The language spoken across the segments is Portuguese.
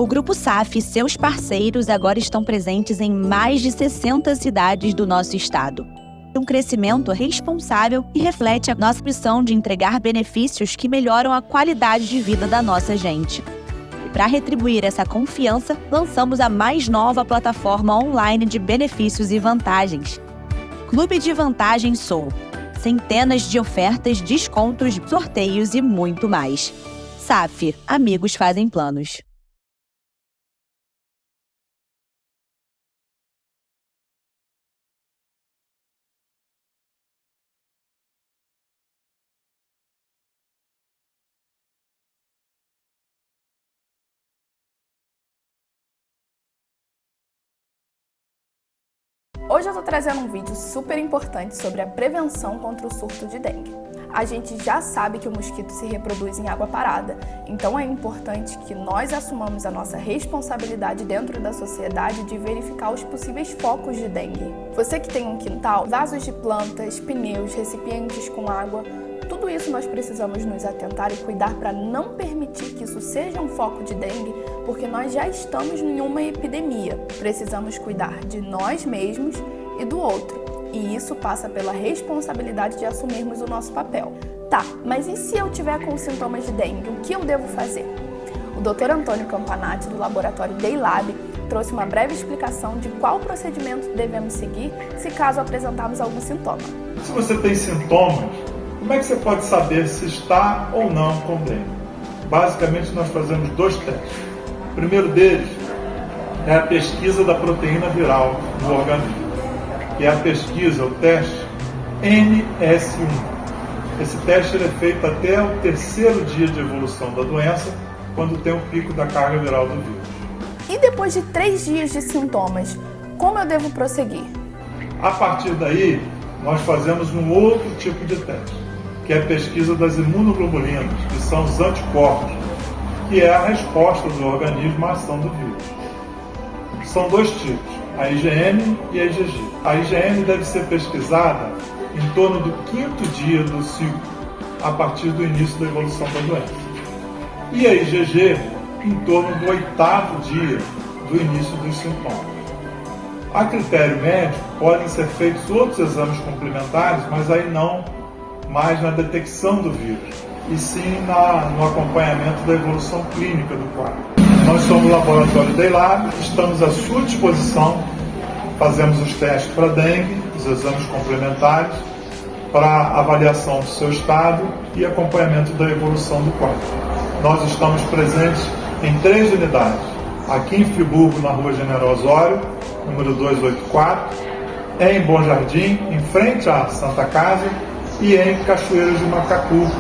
O Grupo SAF e seus parceiros agora estão presentes em mais de 60 cidades do nosso estado. Um crescimento responsável e reflete a nossa missão de entregar benefícios que melhoram a qualidade de vida da nossa gente. E para retribuir essa confiança, lançamos a mais nova plataforma online de benefícios e vantagens. Clube de Vantagens Sou. Centenas de ofertas, descontos, sorteios e muito mais. SAF, amigos fazem planos. Hoje eu tô trazendo um vídeo super importante sobre a prevenção contra o surto de dengue. A gente já sabe que o mosquito se reproduz em água parada, então é importante que nós assumamos a nossa responsabilidade dentro da sociedade de verificar os possíveis focos de dengue. Você que tem um quintal, vasos de plantas, pneus, recipientes com água, tudo isso nós precisamos nos atentar e cuidar para não permitir que isso seja um foco de dengue, porque nós já estamos em uma epidemia. Precisamos cuidar de nós mesmos e do outro, e isso passa pela responsabilidade de assumirmos o nosso papel. Tá, mas e se eu tiver com sintomas de dengue, o que eu devo fazer? O Dr. Antônio Campanati, do laboratório Daylab, trouxe uma breve explicação de qual procedimento devemos seguir se caso apresentarmos algum sintoma. Se você tem sintomas, como é que você pode saber se está ou não com dengue? Basicamente, nós fazemos 2 testes. O primeiro deles é a pesquisa da proteína viral no organismo, que é a pesquisa, o teste NS1. Esse teste é feito até o 3º dia de evolução da doença, quando tem o pico da carga viral do vírus. E depois de 3 dias de sintomas, como eu devo prosseguir? A partir daí, nós fazemos um outro tipo de teste, que é a pesquisa das imunoglobulinas, que são os anticorpos, que é a resposta do organismo à ação do vírus. São 2 tipos, a IgM e a IgG. A IgM deve ser pesquisada em torno do 5º dia do ciclo, a partir do início da evolução da doença. E a IgG em torno do 8º dia do início dos sintomas. A critério médico, podem ser feitos outros exames complementares, mas aí não mais na detecção do vírus, e sim no acompanhamento da evolução clínica do quadro. Nós somos o Laboratório Daylab, estamos à sua disposição, fazemos os testes para dengue, os exames complementares, para avaliação do seu estado e acompanhamento da evolução do quadro. Nós estamos presentes em 3 unidades, aqui em Friburgo, na Rua General Osório, número 284, em Bom Jardim, em frente à Santa Casa, e em Cachoeiras de Macacu,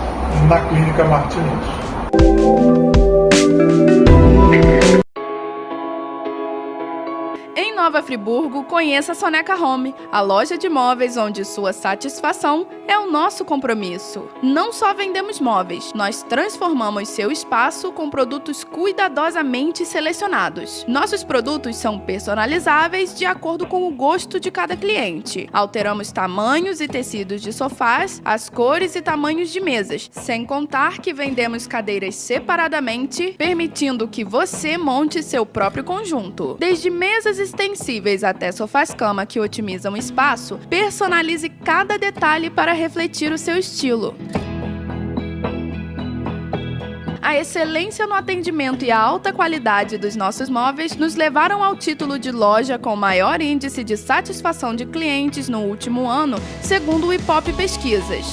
na Clínica Martinez. Em Nova Friburgo, conheça a Soneca Home, a loja de móveis onde sua satisfação é o nosso compromisso. Não só vendemos móveis, nós transformamos seu espaço com produtos cuidadosamente selecionados. Nossos produtos são personalizáveis de acordo com o gosto de cada cliente. Alteramos tamanhos e tecidos de sofás, as cores e tamanhos de mesas, sem contar que vendemos cadeiras separadamente, permitindo que você monte seu próprio conjunto. Desde mesas extensíveis até sofás-cama que otimizam o espaço, personalize cada detalhe para refletir o seu estilo. A excelência no atendimento e a alta qualidade dos nossos móveis nos levaram ao título de loja com maior índice de satisfação de clientes no último ano, segundo o Ipope Pesquisas.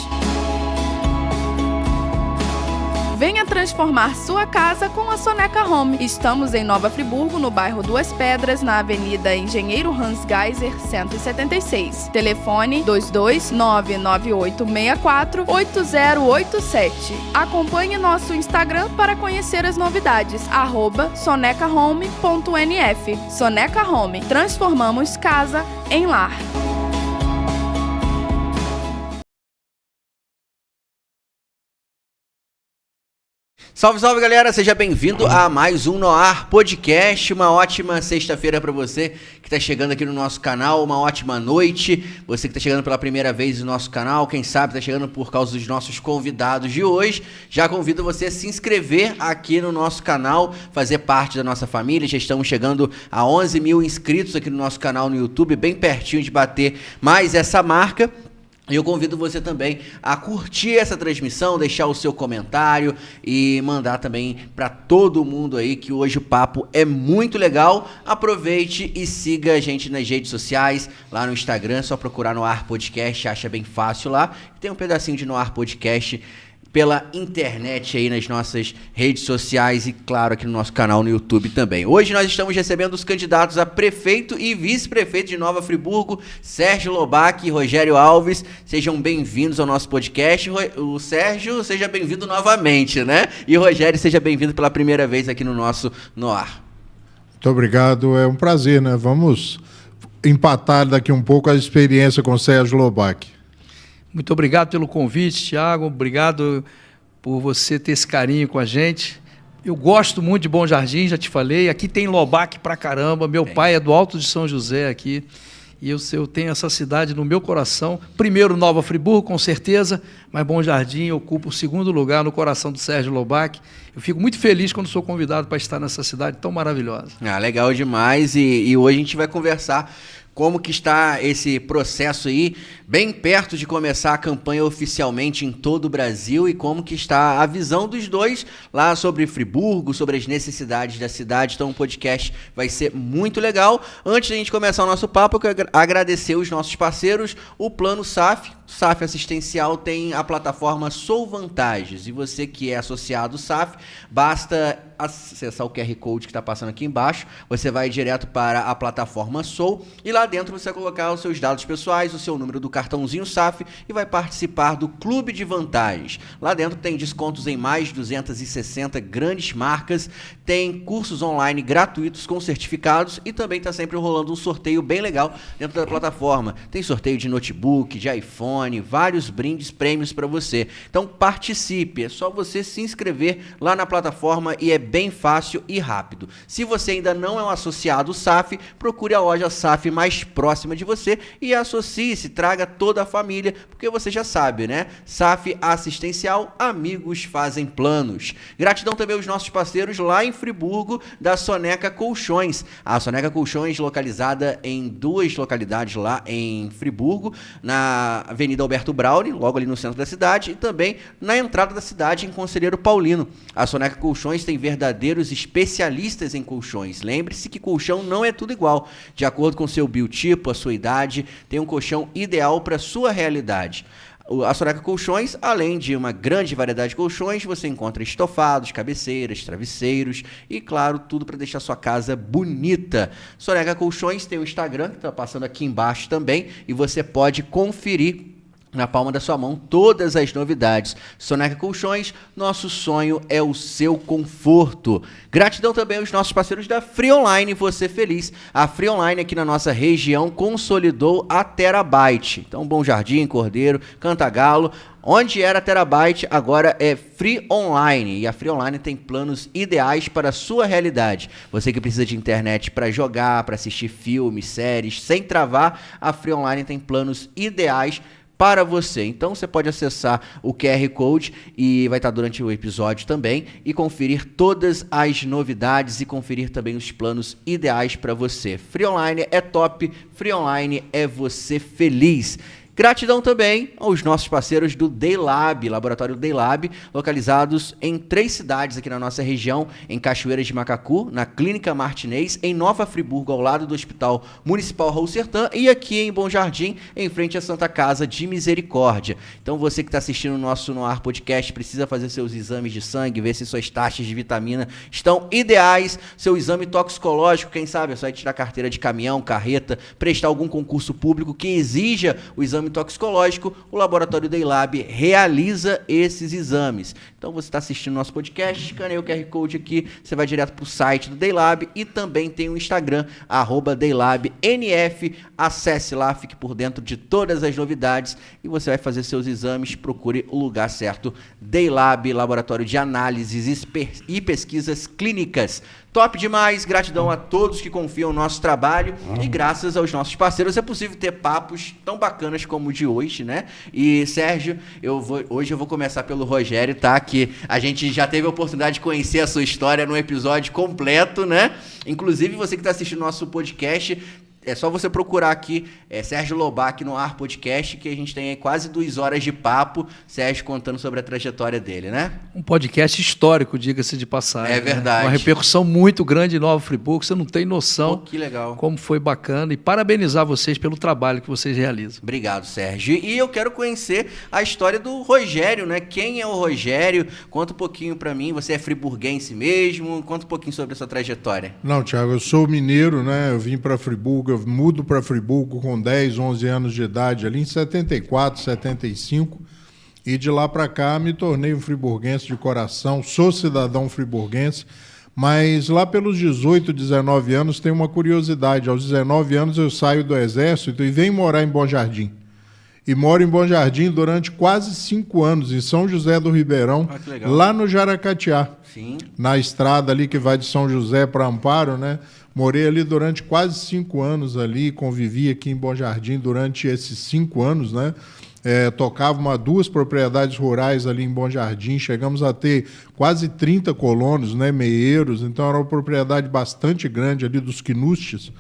Venha transformar sua casa com a Soneca Home. Estamos em Nova Friburgo, no bairro Duas Pedras, na Avenida Engenheiro Hans Geiser, 176. Telefone 22998648087. Acompanhe nosso Instagram para conhecer as novidades, @sonecahome.nf. Soneca Home. Transformamos casa em lar. Salve, salve, galera! Seja bem-vindo a mais um Noar Podcast. Uma ótima sexta-feira para você que está chegando aqui no nosso canal. Uma ótima noite. Você que está chegando pela primeira vez no nosso canal, quem sabe está chegando por causa dos nossos convidados de hoje. Já convido você a se inscrever aqui no nosso canal, fazer parte da nossa família. Já estamos chegando a 11 mil inscritos aqui no nosso canal no YouTube, bem pertinho de bater mais essa marca. E eu convido você também a curtir essa transmissão, deixar o seu comentário e mandar também para todo mundo aí que hoje o papo é muito legal. Aproveite e siga a gente nas redes sociais, lá no Instagram, só procurar Noar Podcast, acha bem fácil lá. Tem um pedacinho de Noar Podcast pela internet aí nas nossas redes sociais e, claro, aqui no nosso canal no YouTube também. Hoje nós estamos recebendo os candidatos a prefeito e vice-prefeito de Nova Friburgo, Sérgio Lobac e Rogério Alves. Sejam bem-vindos ao nosso podcast. O Sérgio, seja bem-vindo novamente, né? E o Rogério, seja bem-vindo pela primeira vez aqui no nosso Noar. Muito obrigado, é um prazer, né? Vamos empatar daqui um pouco a experiência com o Sérgio Lobac. Muito obrigado pelo convite, Thiago. Obrigado por você ter esse carinho com a gente. Eu gosto muito de Bom Jardim, já te falei. Aqui tem Lobac pra caramba. Meu pai é do Alto de São José aqui. E eu tenho essa cidade no meu coração. Primeiro, Nova Friburgo, com certeza. Mas Bom Jardim ocupa o segundo lugar no coração do Sérgio Lobac. Eu fico muito feliz quando sou convidado para estar nessa cidade tão maravilhosa. Ah, legal demais. E hoje a gente vai conversar como que está esse processo aí, bem perto de começar a campanha oficialmente em todo o Brasil, e como que está a visão dos dois lá sobre Friburgo, sobre as necessidades da cidade. Então o podcast vai ser muito legal. Antes de a gente começar o nosso papo, eu quero agradecer os nossos parceiros, o Plano SAF. SAF Assistencial tem a plataforma Sou Vantagens, e você que é associado SAF, basta acessar o QR Code que está passando aqui embaixo, você vai direto para a plataforma Sou, e lá dentro você vai colocar os seus dados pessoais, o seu número do cartãozinho SAF, e vai participar do Clube de Vantagens. Lá dentro tem descontos em mais de 260 grandes marcas, tem cursos online gratuitos com certificados, e também está sempre rolando um sorteio bem legal dentro da plataforma. Tem sorteio de notebook, de iPhone, vários brindes, prêmios para você. Então participe, é só você se inscrever lá na plataforma e é bem fácil e rápido. Se você ainda não é um associado SAF, procure a loja SAF mais próxima de você e associe-se, traga toda a família, porque você já sabe, né? SAF Assistencial, amigos fazem planos. Gratidão também aos nossos parceiros lá em Friburgo, da Soneca Colchões. A Soneca Colchões, localizada em duas localidades lá em Friburgo, na Avenida Alberto Braune, logo ali no centro da cidade, e também na entrada da cidade, em Conselheiro Paulino. A Soneca Colchões tem verdadeiros especialistas em colchões. Lembre-se que colchão não é tudo igual. De acordo com seu biotipo, a sua idade, tem um colchão ideal para a sua realidade. A Soneca Colchões, além de uma grande variedade de colchões, você encontra estofados, cabeceiras, travesseiros e, claro, tudo para deixar sua casa bonita. Soneca Colchões tem o Instagram, que está passando aqui embaixo também, e você pode conferir na palma da sua mão todas as novidades. Soneca Colchões, nosso sonho é o seu conforto. Gratidão também aos nossos parceiros da Free Online, você feliz. A Free Online aqui na nossa região consolidou a Terabyte. Então, Bom Jardim, Cordeiro, Cantagalo, onde era Terabyte, agora é Free Online. E a Free Online tem planos ideais para a sua realidade. Você que precisa de internet para jogar, para assistir filmes, séries, sem travar, a Free Online tem planos ideais para você. Então você pode acessar o QR Code e vai estar durante o episódio também e conferir todas as novidades e conferir também os planos ideais para você. Free Online é top, Free Online é você feliz. Gratidão também aos nossos parceiros do Daylab, Laboratório Daylab, localizados em 3 cidades aqui na nossa região, em Cachoeiras de Macacu, na Clínica Martinez, em Nova Friburgo, ao lado do Hospital Municipal Raul Sertã, e aqui em Bom Jardim, em frente à Santa Casa de Misericórdia. Então você que está assistindo o nosso Noar Podcast, precisa fazer seus exames de sangue, ver se suas taxas de vitamina estão ideais, seu exame toxicológico, quem sabe é só ir tirar carteira de caminhão, carreta, prestar algum concurso público que exija o exame exame toxicológico, o Laboratório Daylab realiza esses exames. Então você está assistindo nosso podcast, escaneia o QR Code aqui, você vai direto para o site do Daylab e também tem o Instagram, @DaylabNF. Acesse lá, fique por dentro de todas as novidades e você vai fazer seus exames, procure o lugar certo. Daylab, Laboratório de Análises e Pesquisas Clínicas. Top demais, gratidão a todos que confiam no nosso trabalho e graças aos nossos parceiros é possível ter papos tão bacanas como o de hoje, né? E Sérgio, hoje eu vou começar pelo Rogério, tá? Que a gente já teve a oportunidade de conhecer a sua história num episódio completo, né? Inclusive você que está assistindo nosso podcast, é só você procurar aqui Sérgio Lobac no Ar Podcast, que a gente tem aí quase 2 horas de papo, Sérgio contando sobre a trajetória dele, né? Um podcast histórico, diga-se de passagem. É verdade. Né? Uma repercussão muito grande em Nova Friburgo, você não tem noção. Que legal. Como foi bacana e parabenizar vocês pelo trabalho que vocês realizam. Obrigado, Sérgio. E eu quero conhecer a história do Rogério, né? Quem é o Rogério? Conta um pouquinho pra mim. Você é friburguense mesmo? Conta um pouquinho sobre a sua trajetória. Não, Thiago, eu sou mineiro, né? Eu vim para Friburgo, eu mudo para Friburgo com 10, 11 anos de idade, ali em 74, 75, e de lá para cá me tornei um friburguense de coração, sou cidadão friburguense, mas lá pelos 18, 19 anos tem uma curiosidade. Aos 19 anos eu saio do Exército e venho morar em Bom Jardim. E moro em Bom Jardim durante quase 5 anos, em São José do Ribeirão, lá no Jaracatiá. Sim. Na estrada ali que vai de São José para Amparo, né? Morei ali durante quase 5 anos ali, convivi aqui em Bom Jardim durante esses 5 anos, né? Tocava 2 propriedades rurais ali em Bom Jardim, chegamos a ter quase 30 colonos, né? Meieiros, então era uma propriedade bastante grande ali dos quinustes.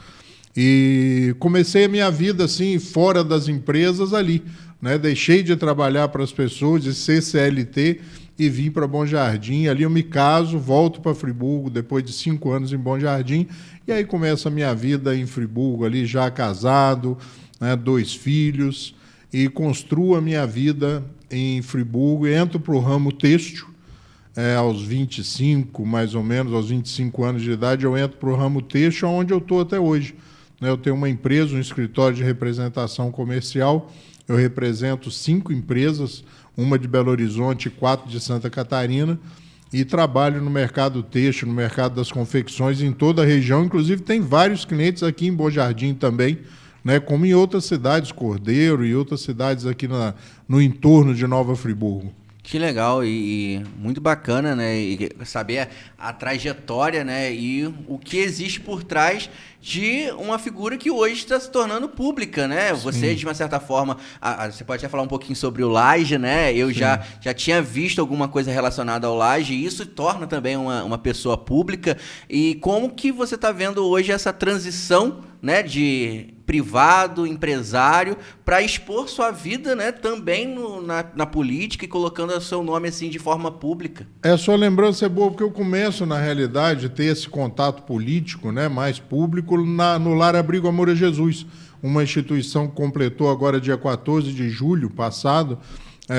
E comecei a minha vida assim, fora das empresas ali, né? Deixei de trabalhar para as pessoas, de ser CLT, e vim para Bom Jardim. Ali eu me caso, volto para Friburgo depois de 5 anos em Bom Jardim, e aí começa a minha vida em Friburgo, ali já casado, né, 2 filhos, e construo a minha vida em Friburgo, entro para o ramo têxtil, aos 25, mais ou menos, aos 25 anos de idade, eu entro para o ramo têxtil, onde eu estou até hoje. Eu tenho uma empresa, um escritório de representação comercial, eu represento 5 empresas, uma de Belo Horizonte e 4 de Santa Catarina, e trabalho no mercado têxtil, no mercado das confecções em toda a região, inclusive tem vários clientes aqui em Bom Jardim também, né, como em outras cidades, Cordeiro e outras cidades aqui no entorno de Nova Friburgo. Que legal e muito bacana, né? E saber a trajetória, né? E o que existe por trás de uma figura que hoje está se tornando pública, né? Sim. Você, de uma certa forma, você pode até falar um pouquinho sobre o Laje, né? Eu já tinha visto alguma coisa relacionada ao Laje e isso torna também uma pessoa pública. E como que você está vendo hoje essa transição, né? De privado, empresário, para expor sua vida, né, também na política e colocando o seu nome assim de forma pública. Sua lembrança é boa, porque eu começo, na realidade, a ter esse contato político, né, mais público, no Lar Abrigo Amor a Jesus, uma instituição que completou agora, dia 14 de julho passado,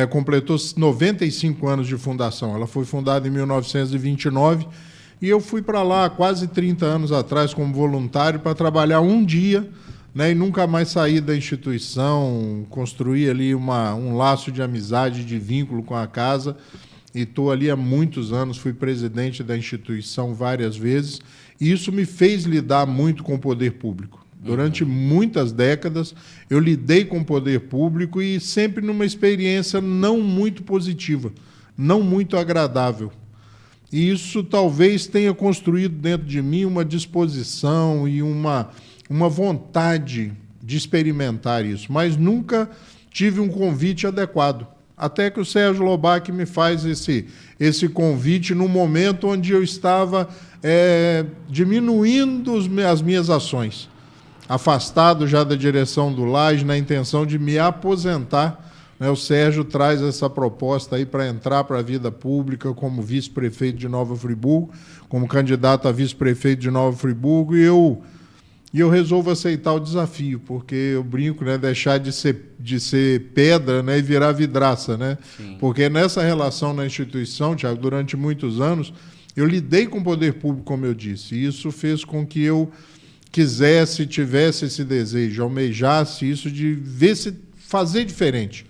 completou 95 anos de fundação. Ela foi fundada em 1929 e eu fui para lá quase 30 anos atrás como voluntário para trabalhar um dia, né, e nunca mais saí da instituição, construí ali um laço de amizade, de vínculo com a casa, e estou ali há muitos anos, fui presidente da instituição várias vezes, e isso me fez lidar muito com o poder público. Durante muitas décadas, eu lidei com o poder público e sempre numa experiência não muito positiva, não muito agradável. E isso talvez tenha construído dentro de mim uma disposição e uma vontade de experimentar isso, mas nunca tive um convite adequado. Até que o Sérgio Lobac me faz esse convite no momento onde eu estava diminuindo as minhas ações, afastado já da direção do Laje, na intenção de me aposentar. O Sérgio traz essa proposta aí para entrar para a vida pública como vice-prefeito de Nova Friburgo, como candidato a vice-prefeito de Nova Friburgo, e eu resolvo aceitar o desafio, porque eu brinco, né, deixar de ser pedra, né, e virar vidraça, né? Porque nessa relação na instituição, Thiago, durante muitos anos, eu lidei com o poder público, como eu disse, e isso fez com que eu tivesse esse desejo, almejasse isso de ver se fazer diferente,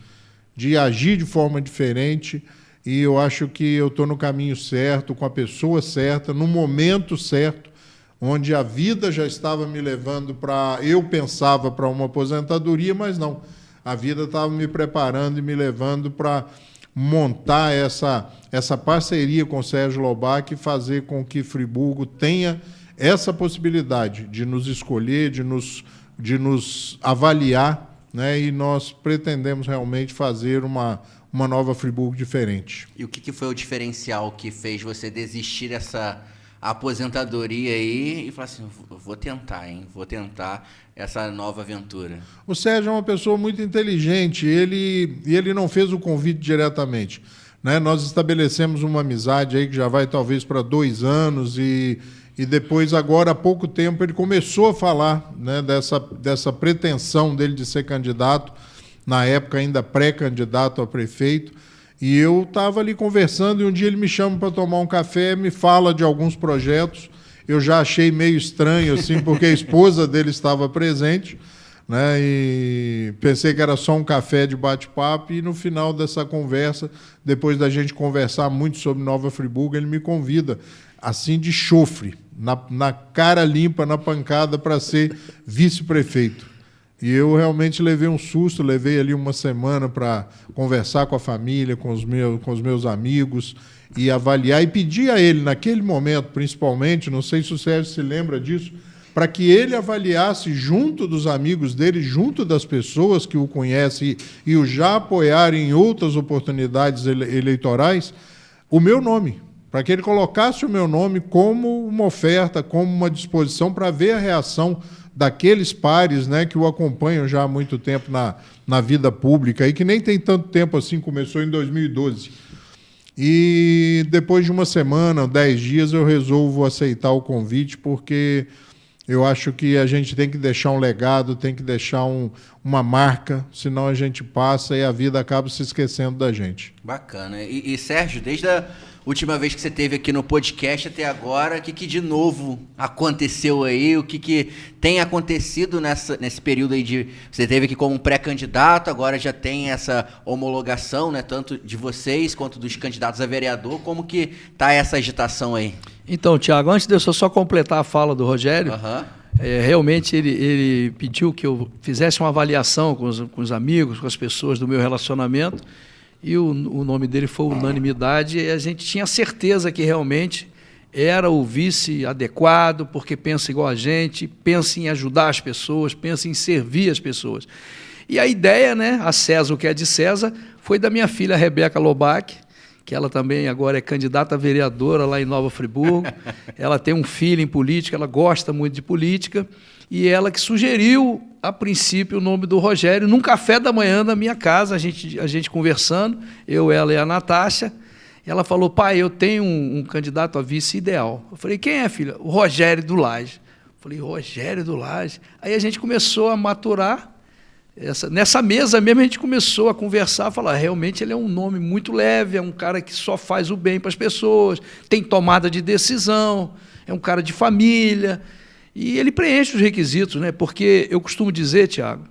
de agir de forma diferente, e eu acho que eu estou no caminho certo, com a pessoa certa, no momento certo, onde a vida já estava me levando para... Eu pensava para uma aposentadoria, mas não. A vida estava me preparando e me levando para montar essa parceria com o Sérgio Lobac e fazer com que Friburgo tenha essa possibilidade de nos escolher, de nos avaliar, né? E nós pretendemos realmente fazer uma nova Friburgo diferente. E o que foi o diferencial que fez você desistir dessa aposentadoria aí e falar assim, vou tentar essa nova aventura? O Sérgio é uma pessoa muito inteligente, ele não fez o convite diretamente, né? Nós estabelecemos uma amizade aí que já vai talvez para 2 anos e depois, agora há pouco tempo, ele começou a falar, né, dessa pretensão dele de ser candidato, na época ainda pré-candidato a prefeito. E eu estava ali conversando e um dia ele me chama para tomar um café, me fala de alguns projetos. Eu já achei meio estranho, assim, porque a esposa dele estava presente, né? E pensei que era só um café de bate-papo. E no final dessa conversa, depois da gente conversar muito sobre Nova Friburgo, ele me convida, assim, de chofre, na cara limpa, na pancada, para ser vice-prefeito. E eu realmente levei um susto, levei ali uma semana para conversar com a família, com os meus amigos, e avaliar, e pedir a ele, naquele momento, principalmente, não sei se o Sérgio se lembra disso, para que ele avaliasse junto dos amigos dele, junto das pessoas que o conhecem e o já apoiaram em outras oportunidades eleitorais, o meu nome, para que ele colocasse o meu nome como uma oferta, como uma disposição para ver a reação daqueles pares, né, que o acompanham já há muito tempo na vida pública, e que nem tem tanto tempo assim, começou em 2012. E depois de uma semana, 10 dias, eu resolvo aceitar o convite, porque eu acho que a gente tem que deixar um legado, tem que deixar uma marca, senão a gente passa e a vida acaba se esquecendo da gente. Bacana. E Sérgio, desde a última vez que você esteve aqui no podcast até agora, o que de novo aconteceu aí? O que tem acontecido nesse período aí de... Você esteve aqui como pré-candidato, agora já tem essa homologação, né, tanto de vocês quanto dos candidatos a vereador. Como que está essa agitação aí? Então, Tiago, antes de eu só completar a fala do Rogério, realmente ele pediu que eu fizesse uma avaliação com os amigos, com as pessoas do meu relacionamento, e o nome dele foi unanimidade, e a gente tinha certeza que realmente era o vice adequado, porque pensa igual a gente, pensa em ajudar as pessoas, pensa em servir as pessoas. E a ideia, né, a César, o que é de César, foi da minha filha Rebeca Lobac, que ela também agora é candidata a vereadora lá em Nova Friburgo. Ela tem um filho em política, ela gosta muito de política, e ela que sugeriu, a princípio, o nome do Rogério, num café da manhã na minha casa, a gente conversando, eu, ela e a Natasha. Ela falou, pai, eu tenho um candidato a vice ideal. Eu falei, quem é, filha? O Rogério do Lage. Eu falei, Rogério do Lage? Aí a gente começou a maturar. Nessa mesa mesmo a gente começou a conversar, a falar, realmente ele é um nome muito leve, é um cara que só faz o bem para as pessoas, tem tomada de decisão, é um cara de família, e ele preenche os requisitos, né? Porque eu costumo dizer, Tiago,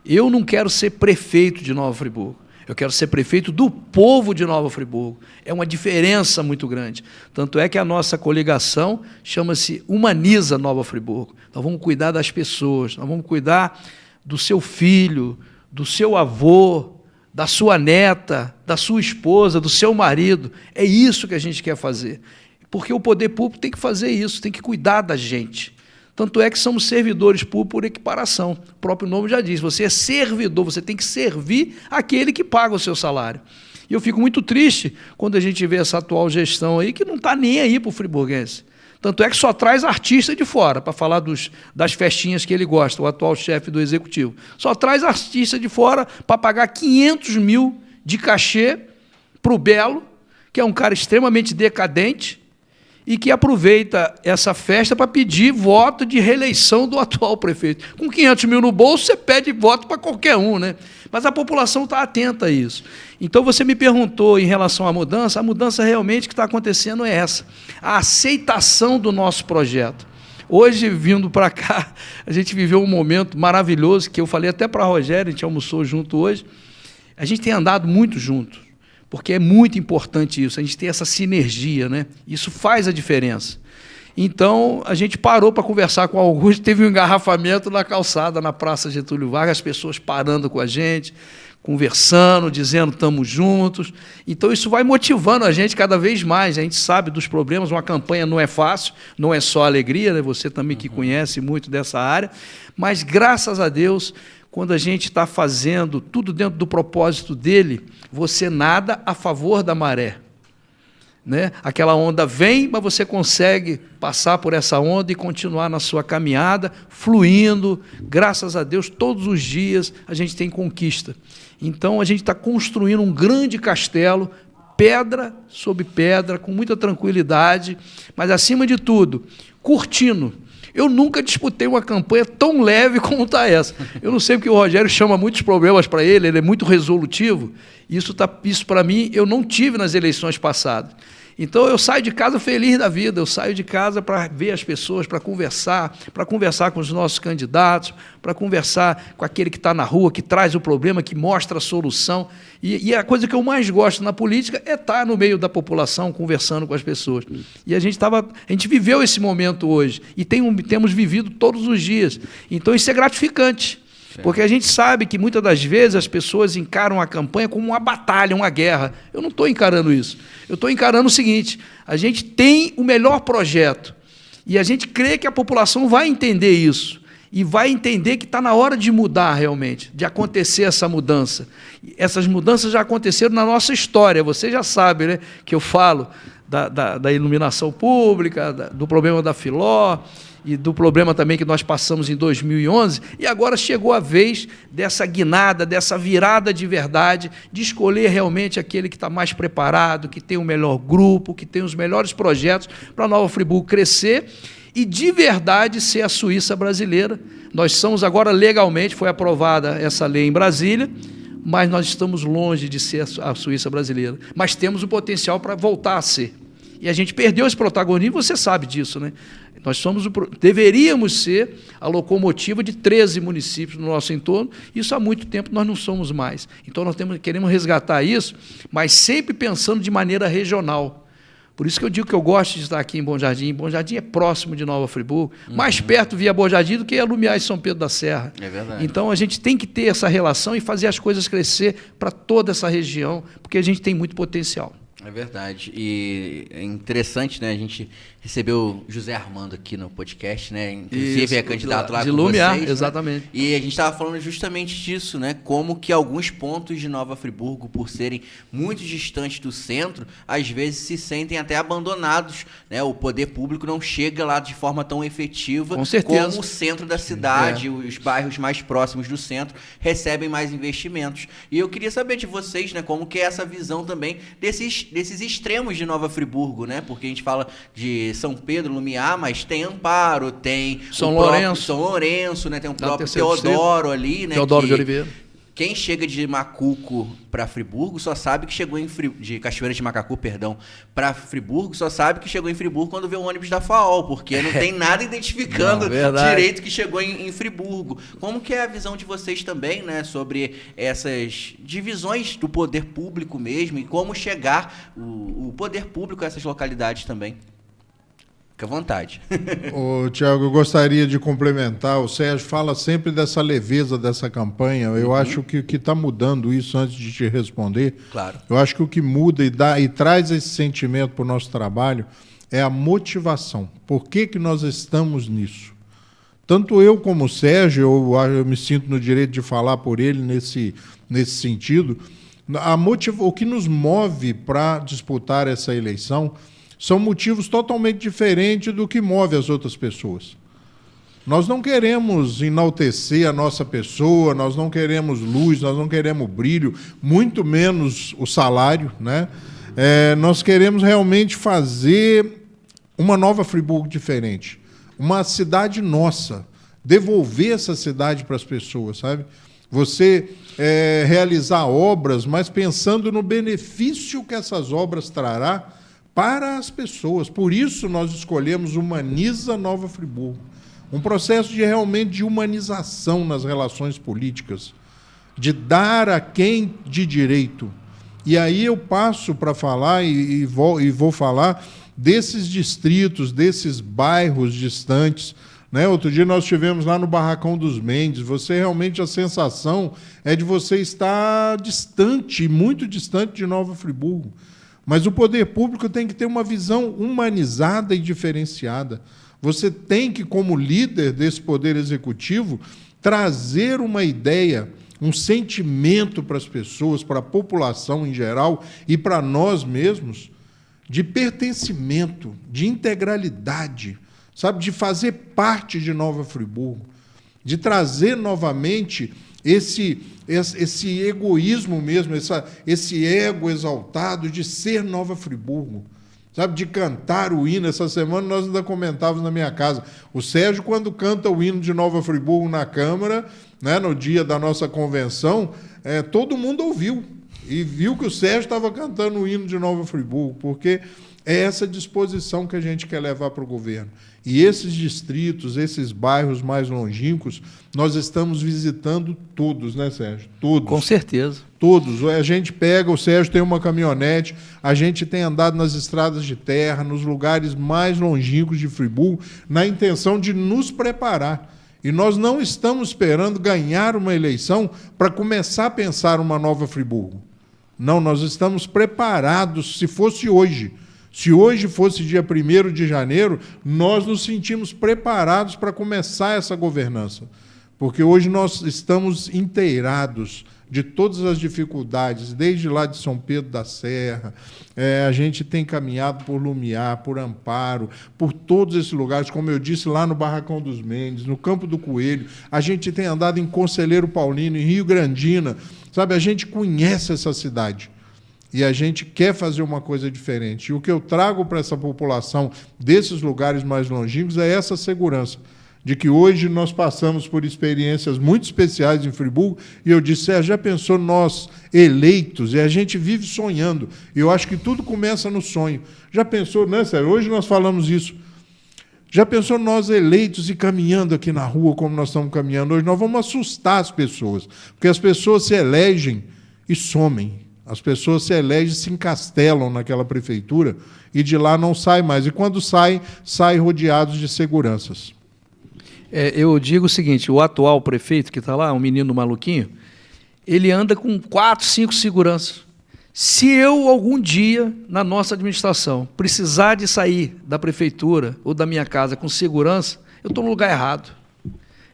eu não quero ser prefeito de Nova Friburgo, eu quero ser prefeito do povo de Nova Friburgo. É uma diferença muito grande. Tanto é que a nossa coligação chama-se Humaniza Nova Friburgo. Nós vamos cuidar das pessoas, nós vamos cuidar do seu filho, do seu avô, da sua neta, da sua esposa, do seu marido. É isso que a gente quer fazer. Porque o poder público tem que fazer isso, tem que cuidar da gente. Tanto é que somos servidores públicos por equiparação. O próprio nome já diz, você é servidor, você tem que servir aquele que paga o seu salário. E eu fico muito triste quando a gente vê essa atual gestão aí, que não está nem aí para o friburguense. Tanto é que só traz artista de fora, para falar das festinhas que ele gosta, o atual chefe do Executivo. Só traz artista de fora para pagar 500 mil de cachê para o Belo, que é um cara extremamente decadente, e que aproveita essa festa para pedir voto de reeleição do atual prefeito. Com 500 mil no bolso, você pede voto para qualquer um, né? Mas a população está atenta a isso. Então, você me perguntou em relação à mudança, a mudança realmente que está acontecendo é essa, a aceitação do nosso projeto. Hoje, vindo para cá, a gente viveu um momento maravilhoso, que eu falei até para a Rogério, a gente almoçou junto hoje. A gente tem andado muito junto, porque é muito importante isso, a gente tem essa sinergia, né? Isso faz a diferença. Então, a gente parou para conversar com o Augusto, teve um engarrafamento na calçada, na Praça Getúlio Vargas, as pessoas parando com a gente, conversando, dizendo estamos juntos. Então, isso vai motivando a gente cada vez mais. A gente sabe dos problemas, uma campanha não é fácil, não é só alegria, né? Você também que conhece muito dessa área, mas, graças a Deus, quando a gente está fazendo tudo dentro do propósito dele, você nada a favor da maré. Né? Aquela onda vem, mas você consegue passar por essa onda e continuar na sua caminhada, fluindo. Graças a Deus, todos os dias a gente tem conquista. Então, a gente está construindo um grande castelo, pedra sobre pedra, com muita tranquilidade, mas, acima de tudo, curtindo. Eu nunca disputei uma campanha tão leve como está essa. Eu não sei porque o Rogério chama muitos problemas para ele é muito resolutivo. Isso para mim, eu não tive nas eleições passadas. Então, eu saio de casa feliz da vida, eu saio de casa para ver as pessoas, para conversar com os nossos candidatos, para conversar com aquele que está na rua, que traz o problema, que mostra a solução. E a coisa que eu mais gosto na política é estar no meio da população, conversando com as pessoas. E a gente viveu esse momento hoje, e temos vivido todos os dias. Então, isso é gratificante. Porque a gente sabe que, muitas das vezes, as pessoas encaram a campanha como uma batalha, uma guerra. Eu não estou encarando isso. Eu estou encarando o seguinte: a gente tem o melhor projeto e a gente crê que a população vai entender isso e vai entender que está na hora de mudar realmente, de acontecer essa mudança. Essas mudanças já aconteceram na nossa história. Você já sabe, né, que eu falo da iluminação pública, do problema da Filó, e do problema também que nós passamos em 2011, e agora chegou a vez dessa guinada, dessa virada de verdade, de escolher realmente aquele que está mais preparado, que tem o melhor grupo, que tem os melhores projetos para a Nova Friburgo crescer e, de verdade, ser a Suíça brasileira. Nós somos agora, legalmente, foi aprovada essa lei em Brasília, mas nós estamos longe de ser a Suíça brasileira. Mas temos o potencial para voltar a ser. E a gente perdeu esse protagonismo, você sabe disso, né? Nós deveríamos ser a locomotiva de 13 municípios no nosso entorno, isso há muito tempo nós não somos mais. Então, nós queremos resgatar isso, mas sempre pensando de maneira regional. Por isso que eu digo que eu gosto de estar aqui em Bom Jardim. Bom Jardim é próximo de Nova Friburgo, mais perto via Bom Jardim do que a Lumiar e São Pedro da Serra. É verdade. Então, a gente tem que ter essa relação e fazer as coisas crescer para toda essa região, porque a gente tem muito potencial. É verdade. E é interessante, né? A gente recebeu o José Armando aqui no podcast, né? Inclusive Isso, é candidato lá de com Lumiar, vocês, exatamente. Né? E a gente estava falando justamente disso, né? Como que alguns pontos de Nova Friburgo, por serem muito distantes do centro, às vezes se sentem até abandonados, né? O poder público não chega lá de forma tão efetiva como o centro da cidade, os bairros mais próximos do centro recebem mais investimentos. E eu queria saber de vocês, né? Como que é essa visão também desses extremos de Nova Friburgo, né? Porque a gente fala de São Pedro, Lumiar, mas tem Amparo, tem São Lourenço, né? Tem o próprio Teodoro ali, né? Teodoro de Oliveira. Quem chega de Macuco para Friburgo só sabe que chegou de Cachoeira de Macacu, perdão, para Friburgo, só sabe que chegou em Friburgo quando vê o ônibus da FAOL, porque não tem nada identificando direito que chegou em Friburgo. Como que é a visão de vocês também, né, sobre essas divisões do poder público mesmo e como chegar o poder público a essas localidades também? Fica à vontade. Ô, Tiago, eu gostaria de complementar. O Sérgio fala sempre dessa leveza dessa campanha. Eu acho que o que está mudando isso, antes de te responder, claro. Eu acho que o que muda e traz esse sentimento para o nosso trabalho é a motivação. Por que nós estamos nisso? Tanto eu como o Sérgio, eu me sinto no direito de falar por ele nesse sentido, o que nos move para disputar essa eleição são motivos totalmente diferentes do que move as outras pessoas. Nós não queremos enaltecer a nossa pessoa, nós não queremos luz, nós não queremos brilho, muito menos o salário, né? Nós queremos realmente fazer uma Nova Friburgo diferente, uma cidade nossa, devolver essa cidade para as pessoas, sabe? Você realizar obras, mas pensando no benefício que essas obras trará para as pessoas. Por isso nós escolhemos Humaniza Nova Friburgo. Um processo de humanização nas relações políticas, de dar a quem de direito. E aí eu passo para falar e vou falar desses distritos, desses bairros distantes, né? Outro dia nós estivemos lá no Barracão dos Mendes. Você realmente, a sensação é de você estar distante, muito distante de Nova Friburgo. Mas o poder público tem que ter uma visão humanizada e diferenciada. Você tem que, como líder desse poder executivo, trazer uma ideia, um sentimento para as pessoas, para a população em geral e para nós mesmos, de pertencimento, de integralidade, sabe, de fazer parte de Nova Friburgo, de trazer novamente esse egoísmo mesmo, esse ego exaltado de ser Nova Friburgo, sabe, de cantar o hino. Essa semana nós ainda comentávamos na minha casa. O Sérgio, quando canta o hino de Nova Friburgo na Câmara, né, no dia da nossa convenção, todo mundo ouviu e viu que o Sérgio estava cantando o hino de Nova Friburgo, porque é essa disposição que a gente quer levar para o governo. E esses distritos, esses bairros mais longínquos, nós estamos visitando todos, né, Sérgio? Todos. Com certeza. Todos. A gente pega, o Sérgio tem uma caminhonete, a gente tem andado nas estradas de terra, nos lugares mais longínquos de Friburgo, na intenção de nos preparar. E nós não estamos esperando ganhar uma eleição para começar a pensar uma nova Friburgo. Não, nós estamos preparados, se fosse hoje. Se hoje fosse dia 1º de janeiro, nós nos sentimos preparados para começar essa governança. Porque hoje nós estamos inteirados de todas as dificuldades, desde lá de São Pedro da Serra, a gente tem caminhado por Lumiar, por Amparo, por todos esses lugares, como eu disse, lá no Barracão dos Mendes, no Campo do Coelho, a gente tem andado em Conselheiro Paulino, em Rio Grandina, sabe? A gente conhece essa cidade e a gente quer fazer uma coisa diferente. E o que eu trago para essa população desses lugares mais longínquos é essa segurança, de que hoje nós passamos por experiências muito especiais em Friburgo, e eu disse, já pensou nós eleitos, e a gente vive sonhando, e eu acho que tudo começa no sonho. Já pensou, né, Sérgio? Hoje nós falamos isso. Já pensou nós eleitos e caminhando aqui na rua como nós estamos caminhando hoje? Nós vamos assustar as pessoas, porque as pessoas se elegem e somem. As pessoas se elegem, se encastelam naquela prefeitura, e de lá não sai mais. E quando saem rodeados de seguranças. Eu digo o seguinte, o atual prefeito que está lá, um menino maluquinho, ele anda com 4, 5 seguranças. Se eu, algum dia, na nossa administração, precisar de sair da prefeitura ou da minha casa com segurança, eu estou no lugar errado.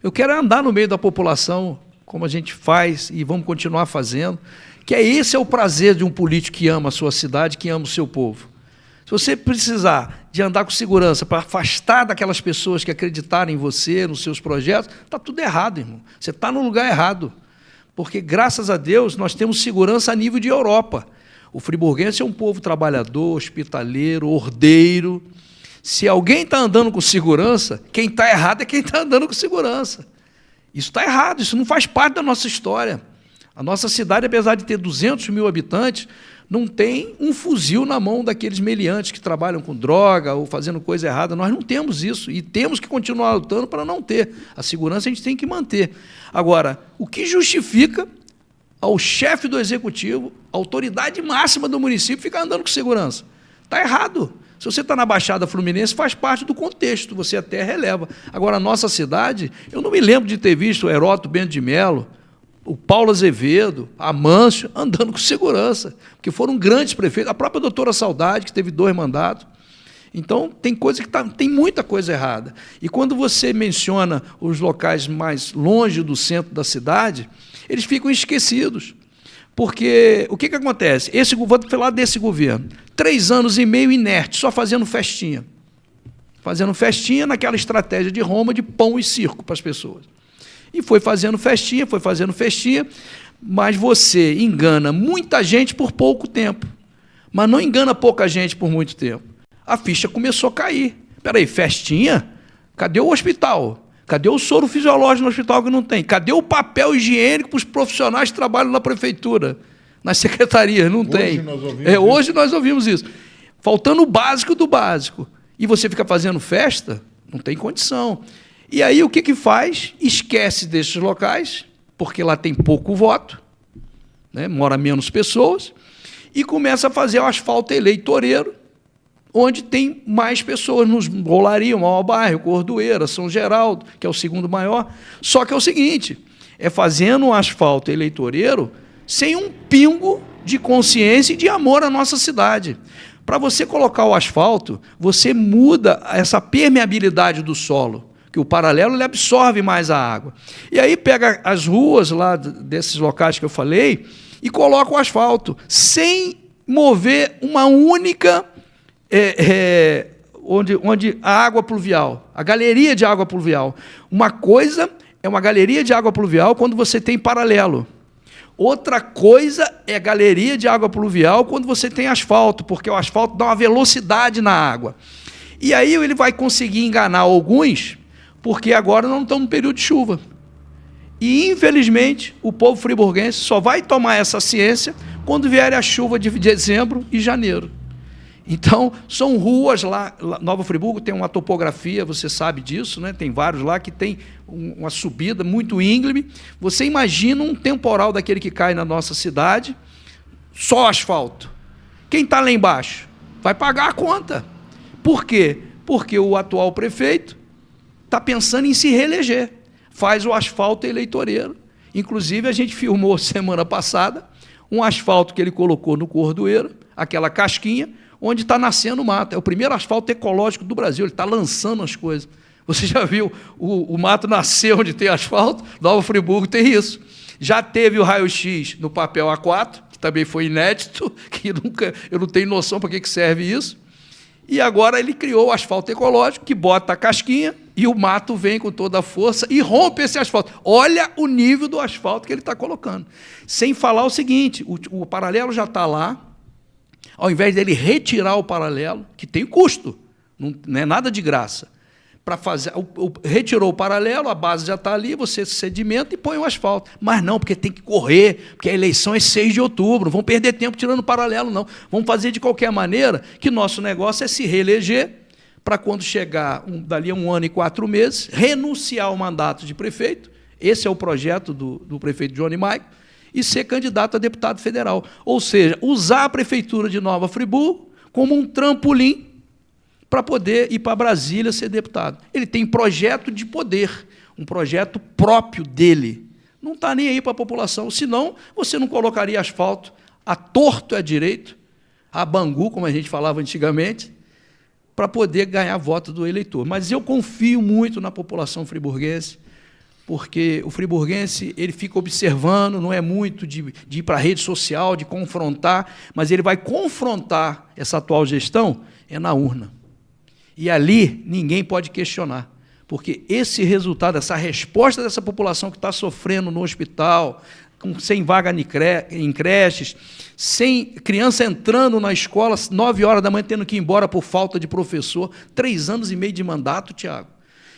Eu quero andar no meio da população, como a gente faz e vamos continuar fazendo, que esse é o prazer de um político que ama a sua cidade, que ama o seu povo. Se você precisar de andar com segurança para afastar daquelas pessoas que acreditaram em você, nos seus projetos, está tudo errado, irmão. Você está no lugar errado. Porque, graças a Deus, nós temos segurança a nível de Europa. O friburguense é um povo trabalhador, hospitaleiro, ordeiro. Se alguém está andando com segurança, quem está errado é quem está andando com segurança. Isso está errado, isso não faz parte da nossa história. A nossa cidade, apesar de ter 200 mil habitantes, não tem um fuzil na mão daqueles meliantes que trabalham com droga ou fazendo coisa errada. Nós não temos isso e temos que continuar lutando para não ter. A segurança a gente tem que manter. Agora, o que justifica ao chefe do executivo, a autoridade máxima do município, ficar andando com segurança? Está errado. Se você está na Baixada Fluminense, faz parte do contexto, você até releva. Agora, a nossa cidade, eu não me lembro de ter visto o Heródoto Bento de Melo, o Paulo Azevedo, Amâncio, andando com segurança, porque foram grandes prefeitos, a própria doutora Saudade, que teve 2 mandatos. Então, tem muita coisa errada. E quando você menciona os locais mais longe do centro da cidade, eles ficam esquecidos. Porque o que acontece? Vou falar desse governo, 3 anos e meio inerte, só fazendo festinha. Fazendo festinha naquela estratégia de Roma de pão e circo para as pessoas. E foi fazendo festinha, mas você engana muita gente por pouco tempo, mas não engana pouca gente por muito tempo. A ficha começou a cair. Espera aí, festinha? Cadê o hospital? Cadê o soro fisiológico no hospital que não tem? Cadê o papel higiênico para os profissionais que trabalham na prefeitura? Nas secretarias, não tem. Hoje nós ouvimos isso. faltando o básico do básico. E você fica fazendo festa, não tem condição. E aí o que faz? Esquece desses locais, porque lá tem pouco voto, né? Mora menos pessoas, e começa a fazer o asfalto eleitoreiro, onde tem mais pessoas, nos Rolário, Maior Bairro, Cordoeira, São Geraldo, que é o segundo maior. Só que é o seguinte, é fazendo um asfalto eleitoreiro sem um pingo de consciência e de amor à nossa cidade. Para você colocar o asfalto, você muda essa permeabilidade do solo, que o paralelo ele absorve mais a água. E aí pega as ruas lá desses locais que eu falei e coloca o asfalto, sem mover uma única... onde a água pluvial, a galeria de água pluvial. Uma coisa é uma galeria de água pluvial quando você tem paralelo. Outra coisa é galeria de água pluvial quando você tem asfalto, porque o asfalto dá uma velocidade na água. E aí ele vai conseguir enganar alguns, porque agora não estamos no período de chuva. E, infelizmente, o povo friburguense só vai tomar essa ciência quando vier a chuva de dezembro e janeiro. Então, são ruas lá, Nova Friburgo tem uma topografia, você sabe disso, né? Tem vários lá que tem uma subida muito íngreme. Você imagina um temporal daquele que cai na nossa cidade, só asfalto. Quem está lá embaixo vai pagar a conta. Por quê? Porque o atual prefeito está pensando em se reeleger. Faz o asfalto eleitoreiro. Inclusive, a gente filmou semana passada um asfalto que ele colocou no Cordoeiro, aquela casquinha, onde está nascendo mato. É o primeiro asfalto ecológico do Brasil, ele está lançando as coisas. Você já viu o mato nascer onde tem asfalto? Nova Friburgo tem isso. Já teve o raio-x no papel A4, que também foi inédito, que eu não tenho noção para que serve isso. E agora ele criou o asfalto ecológico, que bota a casquinha e o mato vem com toda a força e rompe esse asfalto. Olha o nível do asfalto que ele está colocando. Sem falar o seguinte, o paralelo já está lá. Ao invés dele retirar o paralelo, que tem custo, não é nada de graça, para fazer, retirou o paralelo, a base já está ali, você sedimenta e põe o asfalto. Mas não, porque tem que correr, porque a eleição é 6 de outubro, não vão perder tempo tirando o paralelo, não. Vamos fazer de qualquer maneira, que nosso negócio é se reeleger, para quando chegar dali a 1 ano e 4 meses, renunciar ao mandato de prefeito, esse é o projeto do prefeito Johnny Maico, e ser candidato a deputado federal. Ou seja, usar a Prefeitura de Nova Friburgo como um trampolim para poder ir para Brasília ser deputado. Ele tem projeto de poder, um projeto próprio dele. Não está nem aí para a população, senão você não colocaria asfalto a torto e a direito, a Bangu, como a gente falava antigamente, para poder ganhar voto do eleitor. Mas eu confio muito na população friburguense, porque o friburguense ele fica observando, não é muito de ir para a rede social, de confrontar, mas ele vai confrontar essa atual gestão na urna. E ali ninguém pode questionar, porque esse resultado, essa resposta dessa população que está sofrendo no hospital, sem vaga em creches, sem criança entrando na escola, 9 horas da manhã tendo que ir embora por falta de professor, 3 anos e meio de mandato, Tiago.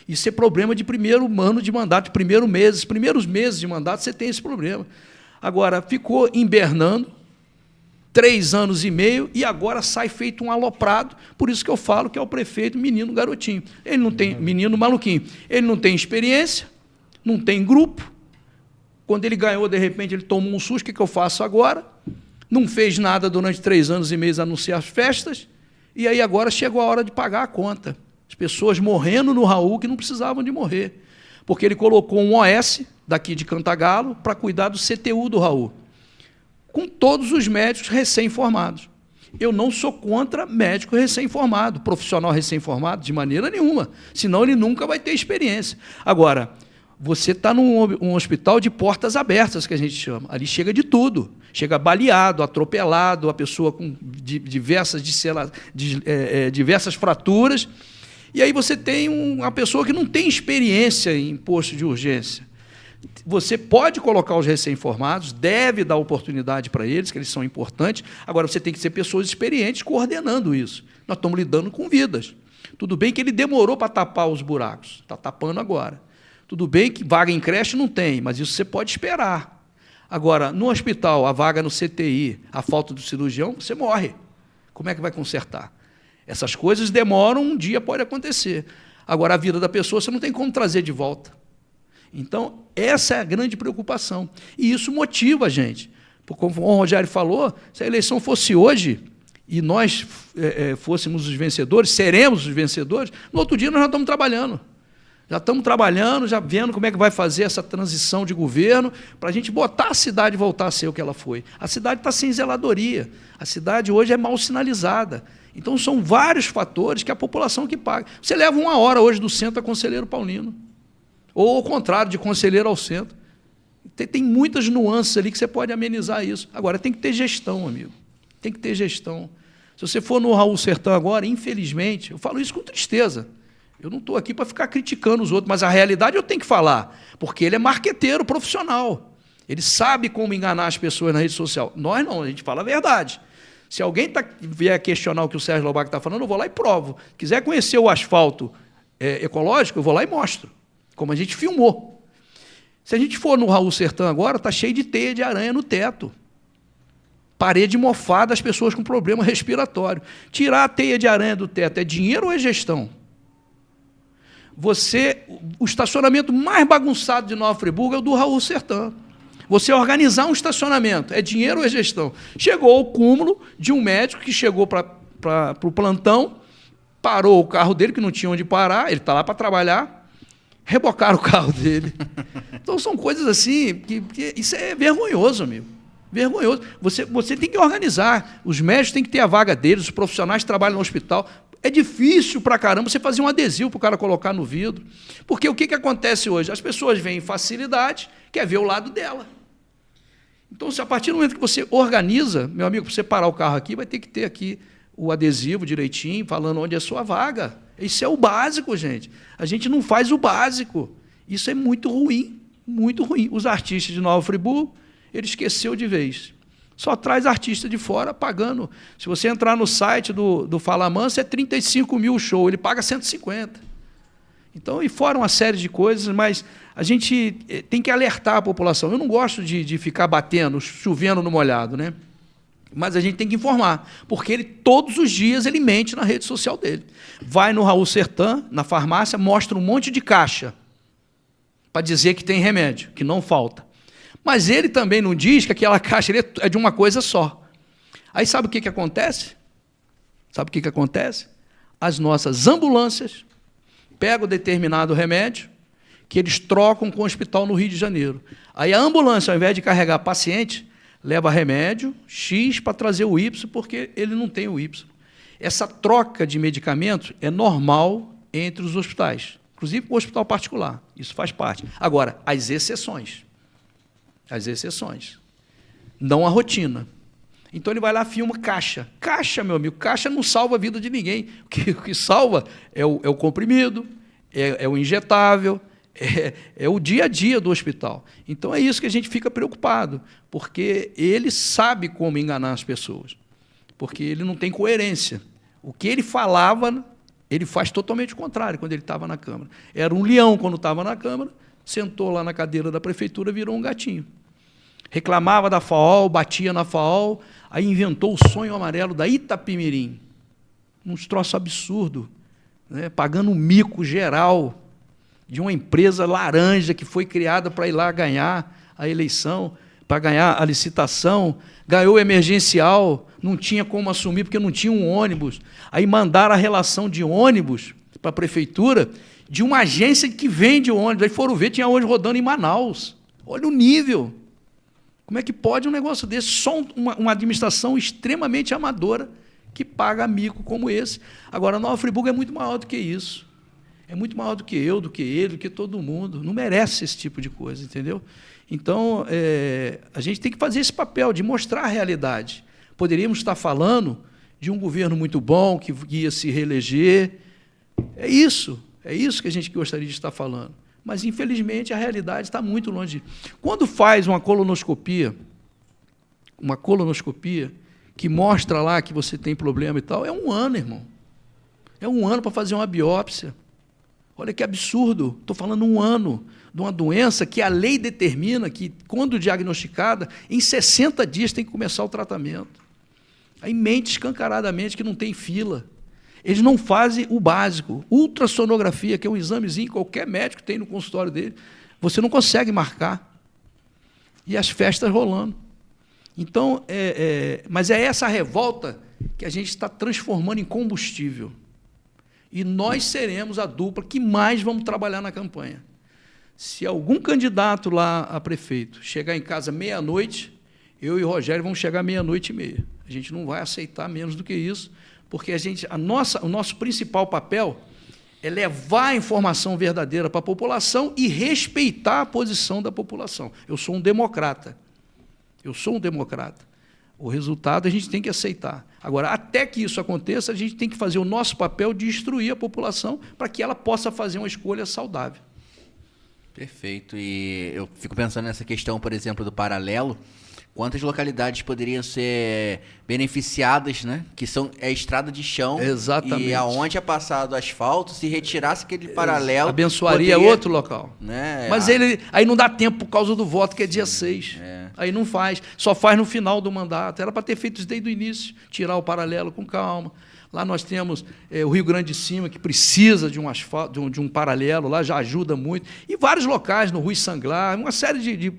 Isso é problema de primeiro ano de mandato, de primeiros meses de mandato, você tem esse problema. Agora, ficou hibernando 3 anos e meio e agora sai feito um aloprado, por isso que eu falo que é o prefeito menino garotinho. Ele não tem, menino maluquinho, ele não tem experiência, não tem grupo. Quando ele ganhou, de repente, ele tomou um susto, o que eu faço agora? Não fez nada durante 3 anos e meio a anunciar as festas, e aí agora chegou a hora de pagar a conta. As pessoas morrendo no Raul que não precisavam de morrer, porque ele colocou um OS daqui de Cantagalo para cuidar do CTU do Raul, com todos os médicos recém-formados. Eu não sou contra médico recém-formado, profissional recém-formado, de maneira nenhuma, senão ele nunca vai ter experiência. Agora, você está num hospital de portas abertas, que a gente chama, ali chega de tudo, chega baleado, atropelado, a pessoa com diversas fraturas. E aí você tem uma pessoa que não tem experiência em posto de urgência. Você pode colocar os recém-formados, deve dar oportunidade para eles, que eles são importantes. Agora, você tem que ser pessoas experientes coordenando isso. Nós estamos lidando com vidas. Tudo bem que ele demorou para tapar os buracos, está tapando agora. Tudo bem que vaga em creche não tem, mas isso você pode esperar. Agora, no hospital, a vaga no CTI, a falta do cirurgião, você morre. Como é que vai consertar? Essas coisas demoram, um dia pode acontecer. Agora, a vida da pessoa você não tem como trazer de volta. Então, essa é a grande preocupação. E isso motiva a gente. Porque, como o Rogério falou, se a eleição fosse hoje e nós fôssemos os vencedores, seremos os vencedores, no outro dia nós já estamos trabalhando. Já estamos trabalhando, já vendo como é que vai fazer essa transição de governo para a gente botar a cidade e voltar a ser o que ela foi. A cidade está sem zeladoria. A cidade hoje é mal sinalizada. Então, são vários fatores que a população que paga. Você leva 1 hora hoje do centro a Conselheiro Paulino. Ou, ao contrário, de Conselheiro ao centro. Tem muitas nuances ali que você pode amenizar isso. Agora, tem que ter gestão, amigo. Tem que ter gestão. Se você for no Raul Sertã agora, infelizmente, eu falo isso com tristeza. Eu não estou aqui para ficar criticando os outros, mas a realidade eu tenho que falar, porque ele é marqueteiro profissional. Ele sabe como enganar as pessoas na rede social. Nós não, a gente fala a verdade. Se alguém vier questionar o que o Sérgio Lobac está falando, eu vou lá e provo. Quiser conhecer o asfalto ecológico, eu vou lá e mostro, como a gente filmou. Se a gente for no Raul Sertã agora, está cheio de teia de aranha no teto. Parede mofada, as pessoas com problema respiratório. Tirar a teia de aranha do teto é dinheiro ou é gestão? O estacionamento mais bagunçado de Nova Friburgo é o do Raul Sertã. Você organizar um estacionamento, é dinheiro ou é gestão? Chegou ao cúmulo de um médico que chegou para o plantão, parou o carro dele, que não tinha onde parar, ele está lá para trabalhar, rebocaram o carro dele. Então, são coisas assim, que isso é vergonhoso, amigo. Vergonhoso. Você tem que organizar. Os médicos têm que ter a vaga deles, os profissionais que trabalham no hospital. É difícil pra caramba você fazer um adesivo para o cara colocar no vidro. Porque o que acontece hoje? As pessoas veem facilidade, quer ver o lado dela. Então, se a partir do momento que você organiza, meu amigo, para você parar o carro aqui, vai ter que ter aqui o adesivo direitinho, falando onde é a sua vaga. Isso é o básico, gente. A gente não faz o básico. Isso é muito ruim, muito ruim. Os artistas de Nova Friburgo, ele esqueceu de vez. Só traz artista de fora pagando. Se você entrar no site do Fala Mansa, é 35 mil o show, ele paga 150. Então, e fora uma série de coisas, mas a gente tem que alertar a população. Eu não gosto de ficar batendo, chovendo no molhado, né? Mas a gente tem que informar, porque ele, todos os dias, ele mente na rede social dele. Vai no Raul Sertã, na farmácia, mostra um monte de caixa para dizer que tem remédio, que não falta. Mas ele também não diz que aquela caixa é de uma coisa só. Aí sabe o que acontece? Sabe o que acontece? As nossas ambulâncias pegam determinado remédio que eles trocam com o hospital no Rio de Janeiro. Aí a ambulância, ao invés de carregar paciente, leva remédio X para trazer o Y, porque ele não tem o Y. Essa troca de medicamentos é normal entre os hospitais, inclusive com o hospital particular. Isso faz parte. Agora, as exceções. As exceções. Não a rotina. Então ele vai lá e filma caixa. Caixa, meu amigo, caixa não salva a vida de ninguém. O que salva é o comprimido, é o injetável, é o dia a dia do hospital. Então é isso que a gente fica preocupado, porque ele sabe como enganar as pessoas, porque ele não tem coerência. O que ele falava, ele faz totalmente o contrário quando ele estava na Câmara. Era um leão quando estava na Câmara, sentou lá na cadeira da prefeitura, virou um gatinho. Reclamava da FAOL, batia na FAOL, aí inventou o sonho amarelo da Itapemirim. Um troço absurdo, né? Pagando um mico geral de uma empresa laranja que foi criada para ir lá ganhar a eleição, para ganhar a licitação, ganhou o emergencial, não tinha como assumir porque não tinha um ônibus. Aí mandaram a relação de ônibus para a prefeitura de uma agência que vende ônibus. Aí foram ver, tinha ônibus rodando em Manaus. Olha o nível. Como é que pode um negócio desse? Só uma administração extremamente amadora que paga mico como esse. Agora, Nova Friburgo é muito maior do que isso. É muito maior do que eu, do que ele, do que todo mundo. Não merece esse tipo de coisa, entendeu? Então, a gente tem que fazer esse papel de mostrar a realidade. Poderíamos estar falando de um governo muito bom, que ia se reeleger. É isso que a gente gostaria de estar falando. Mas, infelizmente, a realidade está muito longe. Quando faz uma colonoscopia que mostra lá que você tem problema e tal, é 1 ano, irmão. É 1 ano para fazer uma biópsia. Olha que absurdo. Estou falando 1 ano de uma doença que a lei determina que, quando diagnosticada, em 60 dias tem que começar o tratamento. Aí mente escancaradamente que não tem fila. Eles não fazem o básico. Ultrassonografia, que é um examezinho que qualquer médico tem no consultório dele, você não consegue marcar. E as festas rolando. Então, mas é essa revolta que a gente está transformando em combustível. E nós seremos a dupla que mais vamos trabalhar na campanha. Se algum candidato lá a prefeito chegar em casa meia-noite, eu e o Rogério vamos chegar meia-noite e meia. A gente não vai aceitar menos do que isso, porque o nosso principal papel é levar a informação verdadeira para a população e respeitar a posição da população. Eu sou um democrata. O resultado a gente tem que aceitar. Agora, até que isso aconteça, a gente tem que fazer o nosso papel de instruir a população para que ela possa fazer uma escolha saudável. Perfeito. E eu fico pensando nessa questão, por exemplo, do paralelo. Quantas localidades poderiam ser beneficiadas, né? Que é estrada de chão. Exatamente. E aonde é passado asfalto, se retirasse aquele paralelo... Abençoaria poderia, outro local. Né? Mas aí não dá tempo por causa do voto, que é dia 6. Aí não faz. Só faz no final do mandato. Era para ter feito isso desde o início. Tirar o paralelo com calma. Lá nós temos o Rio Grande de Cima, que precisa de um asfalto, de um paralelo, lá já ajuda muito. E vários locais, no Rui Sanglar, uma série de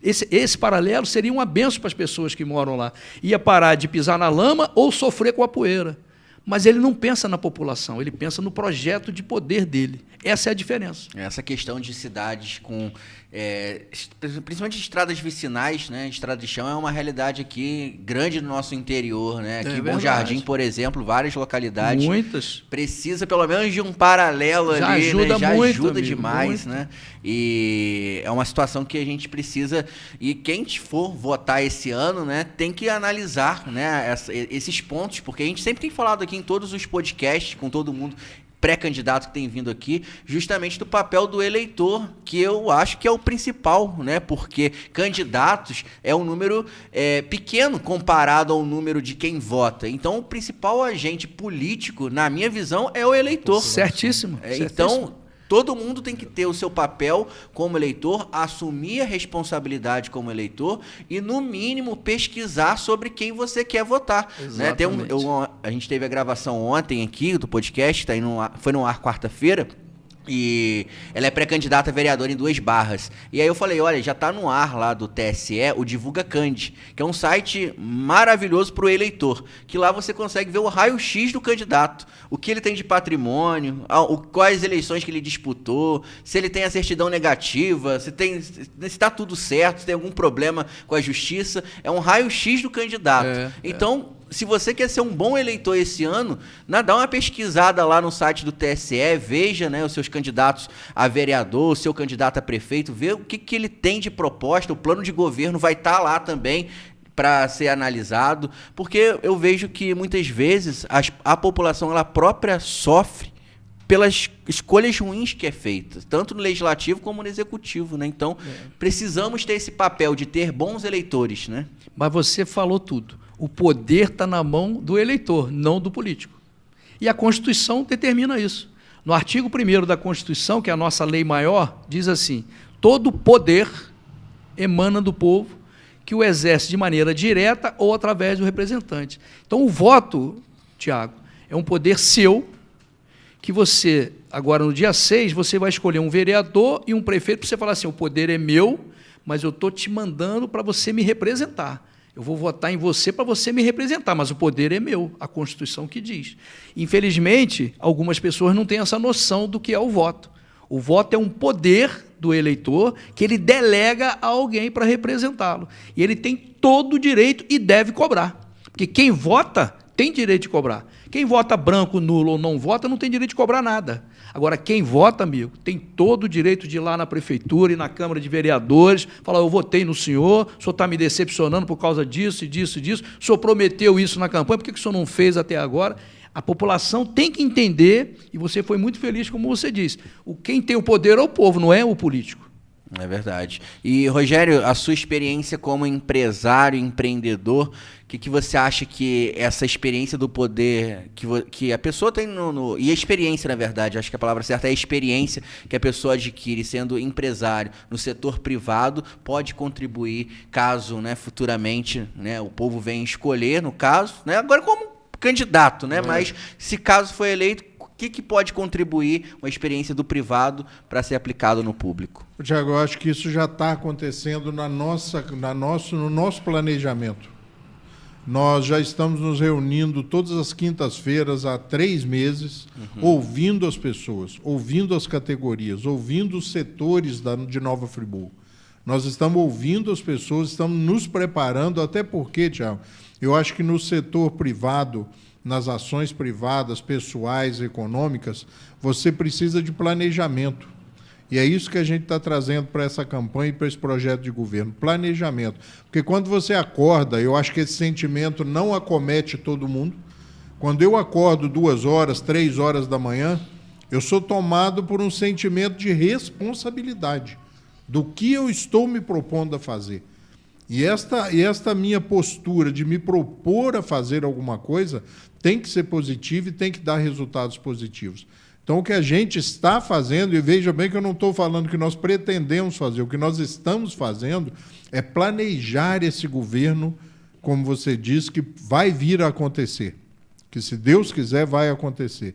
esse paralelo seria uma benção para as pessoas que moram lá. Ia parar de pisar na lama ou sofrer com a poeira. Mas ele não pensa na população, ele pensa no projeto de poder dele. Essa é a diferença. Essa questão de cidades com... principalmente estradas vicinais, né? Estrada de chão é uma realidade aqui grande no nosso interior, né? Aqui em Bom Jardim, por exemplo, várias localidades. Muitas. Precisa pelo menos de um paralelo já ali, ajuda, né? Já muito, ajuda amigo, demais, muito. Né? E é uma situação que a gente precisa... E quem for votar esse ano, né? Tem que analisar, né? Esses pontos, porque a gente sempre tem falado aqui em todos os podcasts, com todo mundo... pré-candidato que tem vindo aqui, justamente do papel do eleitor, que eu acho que é o principal, né? Porque candidatos é um número pequeno comparado ao número de quem vota. Então, o principal agente político, na minha visão, é o eleitor. Certíssimo. Então, todo mundo tem que ter o seu papel como eleitor, assumir a responsabilidade como eleitor e, no mínimo, pesquisar sobre quem você quer votar. Né? A gente teve a gravação ontem aqui do podcast, foi no ar quarta-feira, e ela é pré-candidata a vereadora em 2 Barras. E aí eu falei, olha, já está no ar lá do TSE o Divulga Candi, que é um site maravilhoso para o eleitor, que lá você consegue ver o raio-x do candidato, o que ele tem de patrimônio, quais eleições que ele disputou, se ele tem a certidão negativa, se está tudo certo, se tem algum problema com a justiça. É um raio-x do candidato. Então, se você quer ser um bom eleitor esse ano, dá uma pesquisada lá no site do TSE, veja, né, os seus candidatos a vereador, o seu candidato a prefeito, vê o que ele tem de proposta, o plano de governo vai estar lá também para ser analisado, porque eu vejo que muitas vezes a população ela própria sofre pelas escolhas ruins que é feita, tanto no legislativo como no executivo, né? Então, precisamos ter esse papel de ter bons eleitores, né? Mas você falou tudo. O poder está na mão do eleitor, não do político. E a Constituição determina isso. No artigo 1º da Constituição, que é a nossa lei maior, diz assim: todo poder emana do povo, que o exerce de maneira direta ou através do representante. Então, o voto, Tiago, é um poder seu, que você, agora no dia 6, você vai escolher um vereador e um prefeito para você falar assim, o poder é meu, mas eu estou te mandando para você me representar. Eu vou votar em você para você me representar, mas o poder é meu, a Constituição que diz. Infelizmente, algumas pessoas não têm essa noção do que é o voto. O voto é um poder do eleitor que ele delega a alguém para representá-lo. E ele tem todo o direito e deve cobrar. Porque quem vota tem direito de cobrar. Quem vota branco, nulo ou não vota não tem direito de cobrar nada. Agora, quem vota, amigo, tem todo o direito de ir lá na prefeitura e na Câmara de Vereadores, falar, eu votei no senhor está me decepcionando por causa disso e disso e disso, o senhor prometeu isso na campanha, por que o senhor não fez até agora? A população tem que entender, e você foi muito feliz, como você disse, quem tem o poder é o povo, não é o político. É verdade. E, Rogério, a sua experiência como empresário, empreendedor, o que você acha que essa experiência do poder que a pessoa tem e a experiência, na verdade, acho que a palavra certa é a experiência que a pessoa adquire sendo empresário no setor privado pode contribuir caso, né, futuramente, né, o povo venha escolher, no caso, né, agora como candidato, né? Mas se caso for eleito, o que pode contribuir uma experiência do privado para ser aplicado no público? Tiago, eu acho que isso já está acontecendo no nosso planejamento. Nós já estamos nos reunindo todas as quintas-feiras há 3 meses, ouvindo as pessoas, ouvindo as categorias, ouvindo os setores de Nova Friburgo. Nós estamos ouvindo as pessoas, estamos nos preparando, até porque, Tiago, eu acho que no setor privado, nas ações privadas, pessoais, econômicas, você precisa de planejamento. E é isso que a gente está trazendo para essa campanha e para esse projeto de governo, planejamento. Porque quando você acorda, eu acho que esse sentimento não acomete todo mundo. Quando eu acordo 2 horas, 3 horas da manhã, eu sou tomado por um sentimento de responsabilidade do que eu estou me propondo a fazer. E esta minha postura de me propor a fazer alguma coisa tem que ser positiva e tem que dar resultados positivos. Então, o que a gente está fazendo, e veja bem que eu não estou falando que nós pretendemos fazer, o que nós estamos fazendo é planejar esse governo, como você disse, que vai vir a acontecer, que se Deus quiser vai acontecer.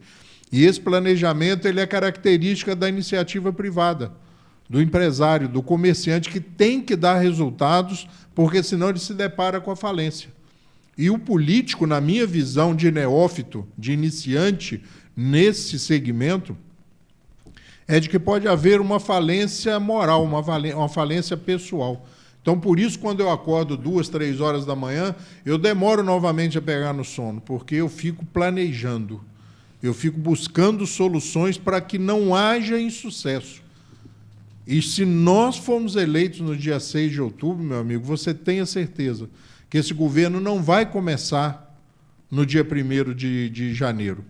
E esse planejamento ele é característica da iniciativa privada, do empresário, do comerciante, que tem que dar resultados, porque senão ele se depara com a falência. E o político, na minha visão de neófito, de iniciante, nesse segmento, é de que pode haver uma falência moral, uma falência pessoal. Então, por isso, quando eu acordo 2, 3 horas da manhã, eu demoro novamente a pegar no sono, porque eu fico planejando, eu fico buscando soluções para que não haja insucesso. E se nós formos eleitos no dia 6 de outubro, meu amigo, você tenha certeza que esse governo não vai começar no dia 1º de janeiro.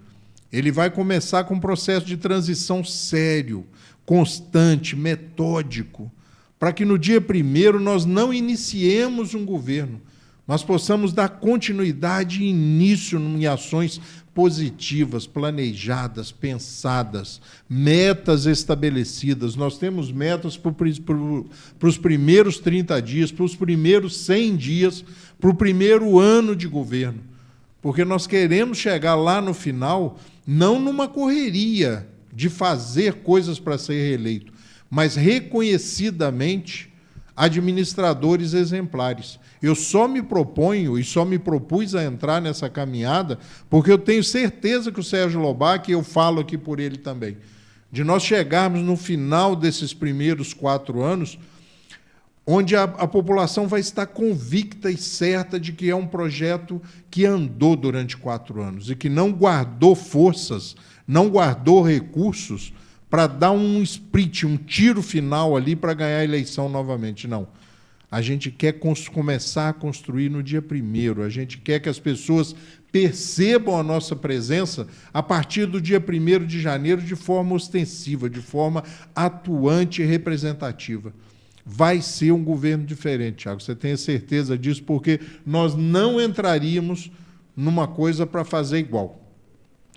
Ele vai começar com um processo de transição sério, constante, metódico, para que no dia 1º nós não iniciemos um governo, mas possamos dar continuidade e início em ações positivas, planejadas, pensadas, metas estabelecidas. Nós temos metas para os primeiros 30 dias, para os primeiros 100 dias, para o primeiro ano de governo, porque nós queremos chegar lá no final não numa correria de fazer coisas para ser reeleito, mas reconhecidamente administradores exemplares. Eu só me proponho e só me propus a entrar nessa caminhada porque eu tenho certeza que o Sérgio Lobac, e eu falo aqui por ele também, de nós chegarmos no final desses primeiros 4 anos, onde a população vai estar convicta e certa de que é um projeto que andou durante 4 anos e que não guardou forças, não guardou recursos para dar um sprint, um tiro final ali para ganhar a eleição novamente. Não. A gente quer começar a construir no dia 1º. A gente quer que as pessoas percebam a nossa presença a partir do dia 1º de janeiro de forma ostensiva, de forma atuante e representativa. Vai ser um governo diferente, Thiago. Você tenha certeza disso, porque nós não entraríamos numa coisa para fazer igual.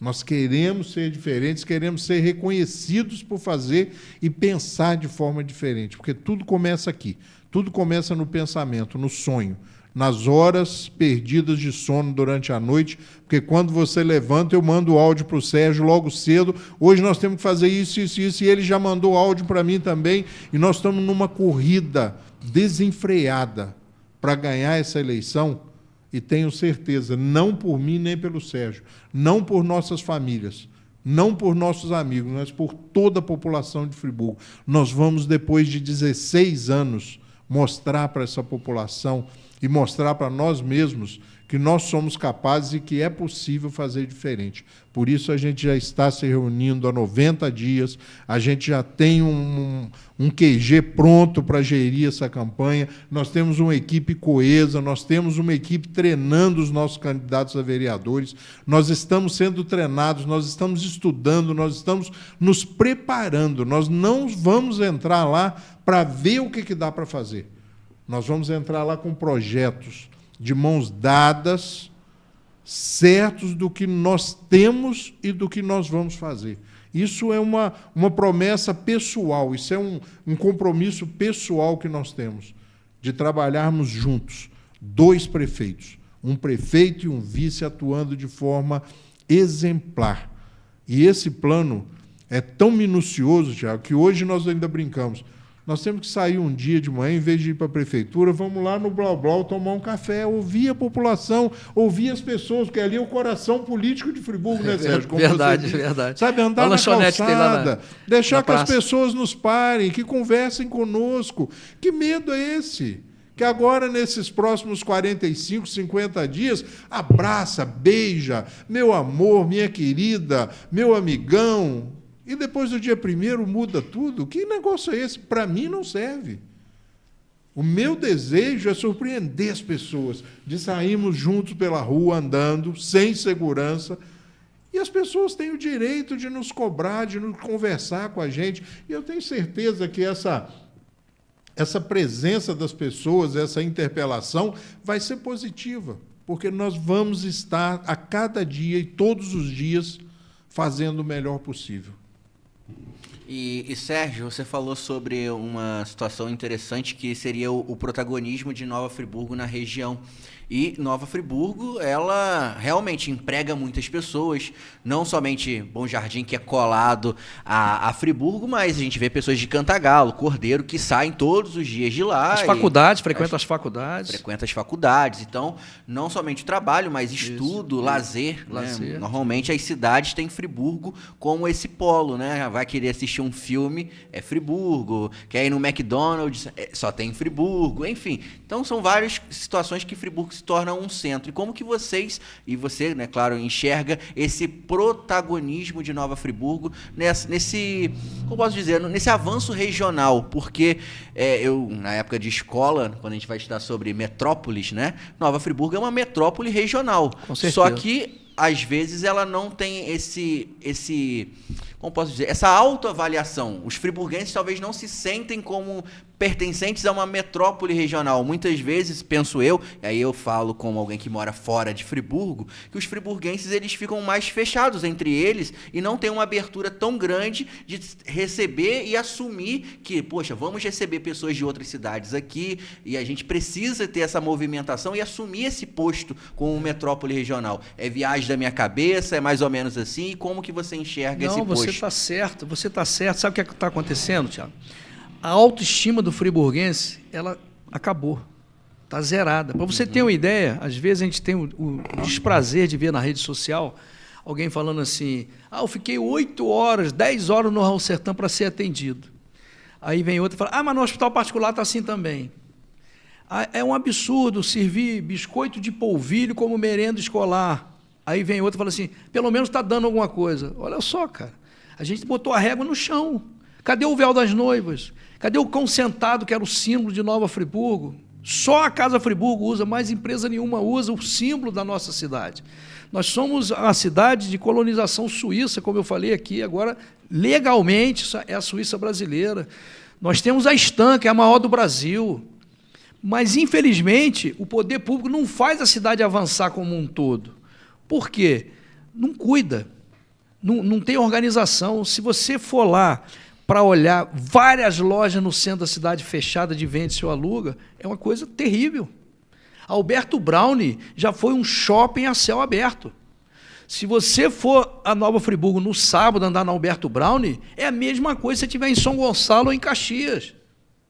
Nós queremos ser diferentes, queremos ser reconhecidos por fazer e pensar de forma diferente, porque tudo começa aqui, tudo começa no pensamento, no sonho, nas horas perdidas de sono durante a noite, porque quando você levanta, eu mando o áudio para o Sérgio logo cedo, hoje nós temos que fazer isso, isso, isso, e ele já mandou áudio para mim também, e nós estamos numa corrida desenfreada para ganhar essa eleição, e tenho certeza, não por mim nem pelo Sérgio, não por nossas famílias, não por nossos amigos, mas por toda a população de Friburgo. Nós vamos, depois de 16 anos, mostrar para essa população e mostrar para nós mesmos que nós somos capazes e que é possível fazer diferente. Por isso a gente já está se reunindo há 90 dias, a gente já tem um QG pronto para gerir essa campanha, nós temos uma equipe coesa, nós temos uma equipe treinando os nossos candidatos a vereadores, nós estamos sendo treinados, nós estamos estudando, nós estamos nos preparando, nós não vamos entrar lá para ver o que dá para fazer. Nós vamos entrar lá com projetos de mãos dadas, certos do que nós temos e do que nós vamos fazer. Isso é uma promessa pessoal, isso é um compromisso pessoal que nós temos, de trabalharmos juntos, 2 prefeitos, um prefeito e um vice atuando de forma exemplar. E esse plano é tão minucioso, Tiago, que hoje nós ainda brincamos. Nós temos que sair um dia de manhã, em vez de ir para a prefeitura, vamos lá no Blau Blau tomar um café, ouvir a população, ouvir as pessoas, porque ali é o coração político de Friburgo, né, Sérgio? Como verdade, verdade. Sabe, andar na calçada, deixar que as pessoas nos parem, que conversem conosco. Que medo é esse? Que agora, nesses próximos 45, 50 dias, abraça, beija, meu amor, minha querida, meu amigão. E depois do dia 1º muda tudo? Que negócio é esse? Para mim não serve. O meu desejo é surpreender as pessoas, de sairmos juntos pela rua, andando, sem segurança, e as pessoas têm o direito de nos cobrar, de nos conversar com a gente. E eu tenho certeza que essa presença das pessoas, essa interpelação, vai ser positiva, porque nós vamos estar a cada dia e todos os dias fazendo o melhor possível. E Sérgio, você falou sobre uma situação interessante que seria o protagonismo de Nova Friburgo na região. E Nova Friburgo, ela realmente emprega muitas pessoas, não somente Bom Jardim, que é colado a Friburgo, mas a gente vê pessoas de Cantagalo, Cordeiro, que saem todos os dias de lá. As faculdades, frequentam as faculdades. Frequenta as faculdades. Então, não somente o trabalho, mas estudo, lazer. Né? Normalmente as cidades têm Friburgo como esse polo, né? Vai querer assistir um filme, é Friburgo. Quer ir no McDonald's, só tem Friburgo. Enfim, então são várias situações que Friburgo se torna um centro. E como que vocês, e você, né, claro, enxerga esse protagonismo de Nova Friburgo nesse, como posso dizer, nesse avanço regional? Porque eu, na época de escola, quando a gente vai estudar sobre metrópoles, né, Nova Friburgo é uma metrópole regional. Com certeza. Só que às vezes ela não tem como posso dizer, essa autoavaliação. Os friburguenses talvez não se sentem como pertencentes a uma metrópole regional. Muitas vezes, penso eu, e aí eu falo como alguém que mora fora de Friburgo, que os friburguenses eles ficam mais fechados entre eles e não tem uma abertura tão grande de receber e assumir que, poxa, vamos receber pessoas de outras cidades aqui e a gente precisa ter essa movimentação e assumir esse posto como metrópole regional. É viagem da minha cabeça, é mais ou menos assim? E como que você enxerga esse posto? Você está certo. Sabe o que está acontecendo, Thiago? A autoestima do friburguense, ela acabou, está zerada. Para você ter uma ideia, às vezes a gente tem o desprazer de ver na rede social alguém falando assim, eu fiquei 8 horas, 10 horas no Raul Sertã para ser atendido. Aí vem outro e fala, mas no hospital particular está assim também. É um absurdo servir biscoito de polvilho como merenda escolar. Aí vem outro e fala assim, pelo menos está dando alguma coisa. Olha só, cara, a gente botou a régua no chão. Cadê o véu das noivas? Cadê o cão sentado, que era o símbolo de Nova Friburgo? Só a Casa Friburgo usa, mais empresa nenhuma usa o símbolo da nossa cidade. Nós somos uma cidade de colonização suíça, como eu falei aqui, agora, legalmente, é a Suíça brasileira. Nós temos a Stan, que é a maior do Brasil. Mas, infelizmente, o poder público não faz a cidade avançar como um todo. Por quê? Não cuida, não tem organização. Se você for lá para olhar várias lojas no centro da cidade fechada de vende-se ou aluga, é uma coisa terrível. Alberto Browne já foi um shopping a céu aberto. Se você for a Nova Friburgo no sábado andar na Alberto Browne, é a mesma coisa se você estiver em São Gonçalo ou em Caxias.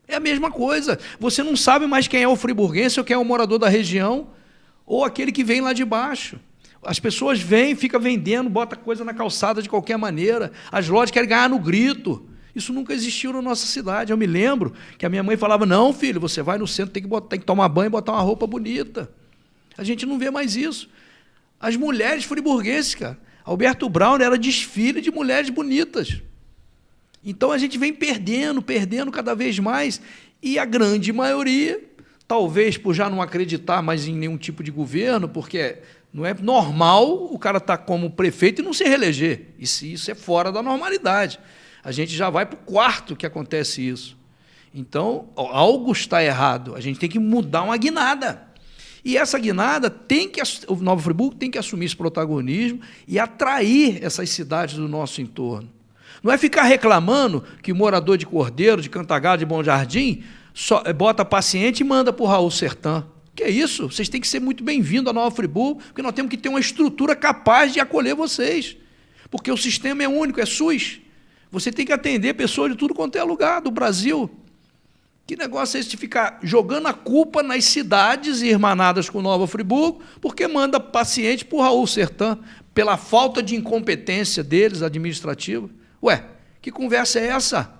É a mesma coisa. Você não sabe mais quem é o friburguense ou quem é o morador da região ou aquele que vem lá de baixo. As pessoas vêm, ficam vendendo, bota coisa na calçada de qualquer maneira. As lojas querem ganhar no grito. Isso nunca existiu na nossa cidade. Eu me lembro que a minha mãe falava, não, filho, você vai no centro, tem que tomar banho e botar uma roupa bonita. A gente não vê mais isso. As mulheres friburguenses, cara, Alberto Brown era desfile de mulheres bonitas. Então a gente vem perdendo cada vez mais. E a grande maioria, talvez por já não acreditar mais em nenhum tipo de governo, porque não é normal o cara estar como prefeito e não se reeleger. Isso é fora da normalidade. A gente já vai para o quarto que acontece isso. Então, algo está errado. A gente tem que mudar uma guinada. E essa guinada o Nova Friburgo tem que assumir esse protagonismo e atrair essas cidades do nosso entorno. Não é ficar reclamando que o morador de Cordeiro, de Cantagalo, de Bom Jardim, só bota paciente e manda para o Raul Sertã. Que é isso? Vocês têm que ser muito bem-vindos à Nova Friburgo, porque nós temos que ter uma estrutura capaz de acolher vocês. Porque o sistema é único, é SUS. Você tem que atender pessoas de tudo quanto é lugar do Brasil. Que negócio é esse de ficar jogando a culpa nas cidades irmanadas com Nova Friburgo, porque manda paciente para o Raul Sertã, pela falta de incompetência deles, administrativa? Ué, que conversa é essa?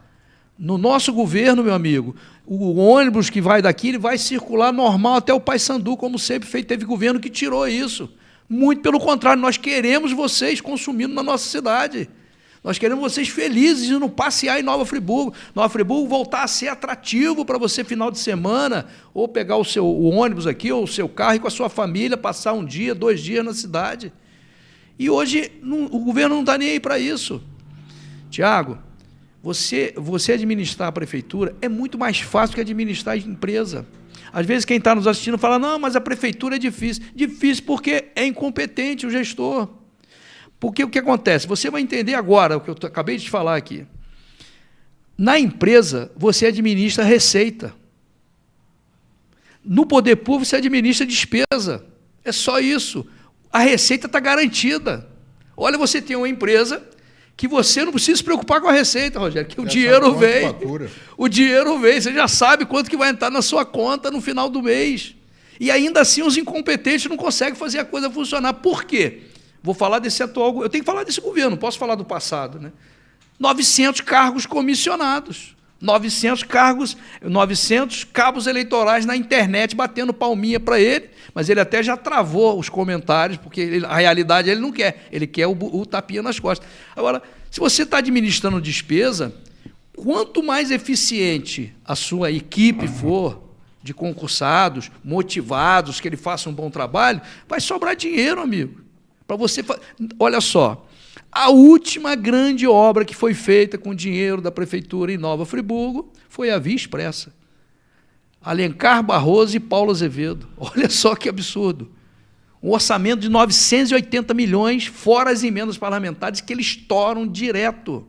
No nosso governo, meu amigo, o ônibus que vai daqui, ele vai circular normal até o Paissandu, como sempre fez. Teve governo que tirou isso. Muito pelo contrário, nós queremos vocês consumindo na nossa cidade. Nós queremos vocês felizes indo passear em Nova Friburgo. Nova Friburgo voltar a ser atrativo para você final de semana, ou pegar o ônibus aqui, ou o seu carro e com a sua família, passar 1 dia, 2 dias na cidade. E hoje o governo não está nem aí para isso. Tiago, você administrar a prefeitura é muito mais fácil que administrar a empresa. Às vezes quem está nos assistindo fala, não, mas a prefeitura é difícil. Difícil porque é incompetente o gestor. Porque o que acontece? Você vai entender agora o que eu acabei de te falar aqui. Na empresa, você administra a receita. No poder público, você administra a despesa. É só isso. A receita está garantida. Olha, você tem uma empresa que você não precisa se preocupar com a receita, Rogério, que o dinheiro vem. O dinheiro vem, você já sabe quanto que vai entrar na sua conta no final do mês. E ainda assim os incompetentes não conseguem fazer a coisa funcionar. Por quê? Vou falar desse atual... Eu tenho que falar desse governo, não posso falar do passado, né? 900 cargos comissionados. 900 cabos eleitorais na internet batendo palminha para ele, mas ele até já travou os comentários, porque a realidade ele não quer, ele quer o tapinha nas costas. Agora, se você está administrando despesa, quanto mais eficiente a sua equipe for, de concursados, motivados, que ele faça um bom trabalho, vai sobrar dinheiro, amigo. Para você, olha só, a última grande obra que foi feita com dinheiro da prefeitura em Nova Friburgo foi a Via Expressa. Alencar Barroso e Paulo Azevedo. Olha só que absurdo. Um orçamento de 980 milhões, fora as emendas parlamentares que eles estouram direto,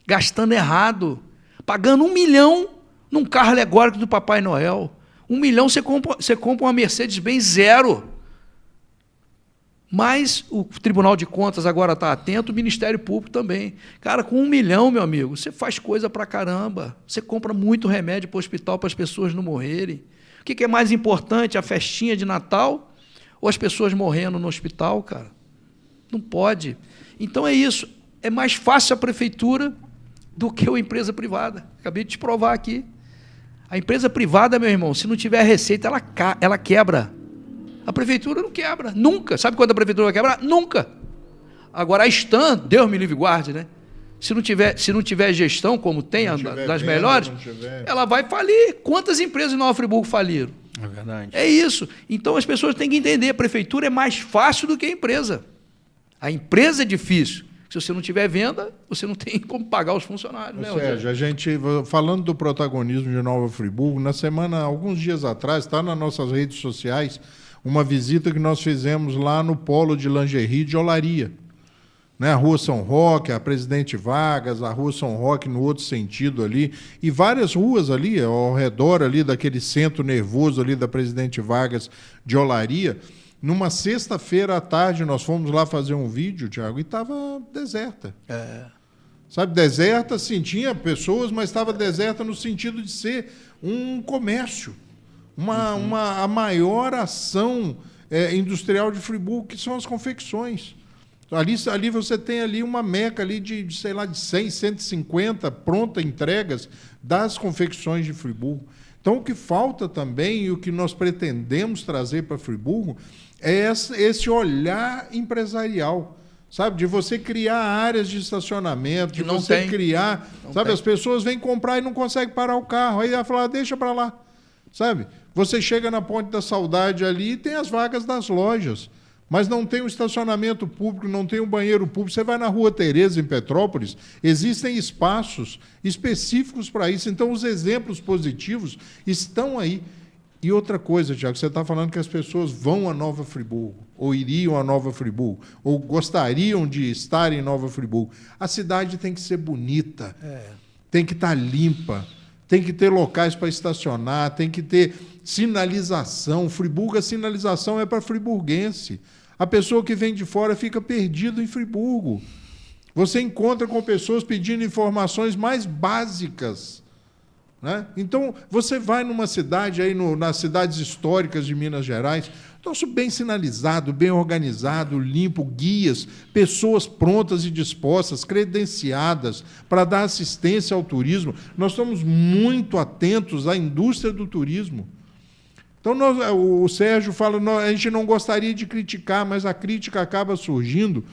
gastando errado, pagando 1 milhão num carro alegórico do Papai Noel. 1 milhão você compra uma Mercedes-Benz 0. Mas o Tribunal de Contas agora está atento, o Ministério Público também. Cara, com 1 milhão, meu amigo, você faz coisa pra caramba. Você compra muito remédio para o hospital para as pessoas não morrerem. O que é mais importante, a festinha de Natal ou as pessoas morrendo no hospital, cara? Não pode. Então é isso. É mais fácil a prefeitura do que a empresa privada. Acabei de te provar aqui. A empresa privada, meu irmão, se não tiver receita, ela quebra. A prefeitura não quebra, nunca. Sabe quando a prefeitura vai quebrar? Nunca. Agora, a Stan, Deus me livre e guarde, né? Se não tiver gestão, como tem das melhores, ela vai falir. Quantas empresas em Nova Friburgo faliram? É verdade. É isso. Então, as pessoas têm que entender, a prefeitura é mais fácil do que a empresa. A empresa é difícil. Se você não tiver venda, você não tem como pagar os funcionários. Ou seja, a gente, falando do protagonismo de Nova Friburgo, alguns dias atrás, está nas nossas redes sociais, uma visita que nós fizemos lá no polo de lingerie de Olaria. Né? A Rua São Roque, a Presidente Vargas, a Rua São Roque no outro sentido ali, e várias ruas ali, ao redor ali daquele centro nervoso ali da Presidente Vargas de Olaria. Numa sexta-feira à tarde, nós fomos lá fazer um vídeo, Tiago, e estava deserta. Sabe, deserta, sim, tinha pessoas, mas estava deserta no sentido de ser um comércio. A maior ação industrial de Friburgo, que são as confecções. Ali você tem ali uma meca ali de 100, 150 pronta entregas das confecções de Friburgo. Então, o que falta também, e o que nós pretendemos trazer para Friburgo, é esse olhar empresarial, sabe? De você criar áreas de estacionamento, de você criar... Sabe, as pessoas vêm comprar e não conseguem parar o carro. Aí ela fala, deixa para lá, sabe? Você chega na Ponte da Saudade ali e tem as vagas das lojas, mas não tem um estacionamento público, não tem um banheiro público. Você vai na Rua Tereza, em Petrópolis, existem espaços específicos para isso. Então, os exemplos positivos estão aí. E outra coisa, Tiago, você está falando que as pessoas vão a Nova Friburgo, ou iriam a Nova Friburgo, ou gostariam de estar em Nova Friburgo. A cidade tem que ser bonita, tem que estar limpa, tem que ter locais para estacionar, tem que ter sinalização. Friburgo, a sinalização é para friburguense. A pessoa que vem de fora fica perdido em Friburgo. Você encontra com pessoas pedindo informações mais básicas, né? Então, você vai numa cidade, aí nas cidades históricas de Minas Gerais, troço bem sinalizado, bem organizado, limpo, guias, pessoas prontas e dispostas, credenciadas para dar assistência ao turismo. Nós estamos muito atentos à indústria do turismo. Então, o Sérgio fala, a gente não gostaria de criticar, mas a crítica acaba surgindo.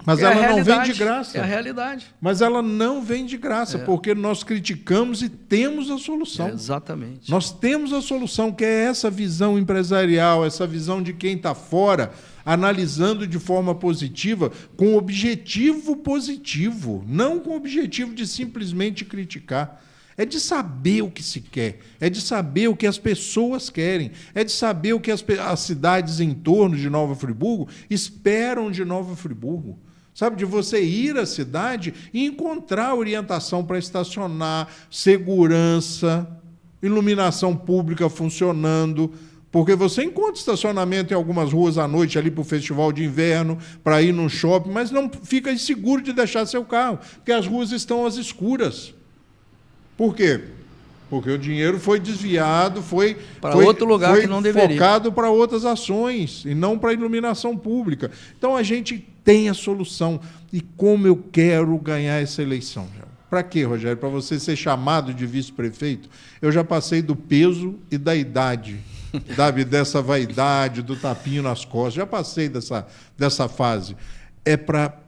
Mas ela não vem de graça. É a realidade. Mas ela não vem de graça, porque nós criticamos e temos a solução. Exatamente. Nós temos a solução, que é essa visão empresarial, essa visão de quem está fora, analisando de forma positiva, com objetivo positivo, não com o objetivo de simplesmente criticar. É de saber o que se quer, é de saber o que as pessoas querem, é de saber o que as cidades em torno de Nova Friburgo esperam de Nova Friburgo. Sabe, de você ir à cidade e encontrar orientação para estacionar, segurança, iluminação pública funcionando, porque você encontra estacionamento em algumas ruas à noite, ali para o festival de inverno, para ir no shopping, mas não fica inseguro de deixar seu carro, porque as ruas estão às escuras. Por quê? Porque o dinheiro foi desviado, foi para outro lugar que não deveria. Focado para outras ações e não para a iluminação pública. Então a gente tem a solução. E como eu quero ganhar essa eleição? Para quê, Rogério? Para você ser chamado de vice-prefeito? Eu já passei do peso e da idade, sabe? Dessa vaidade, do tapinho nas costas. Já passei dessa fase. É para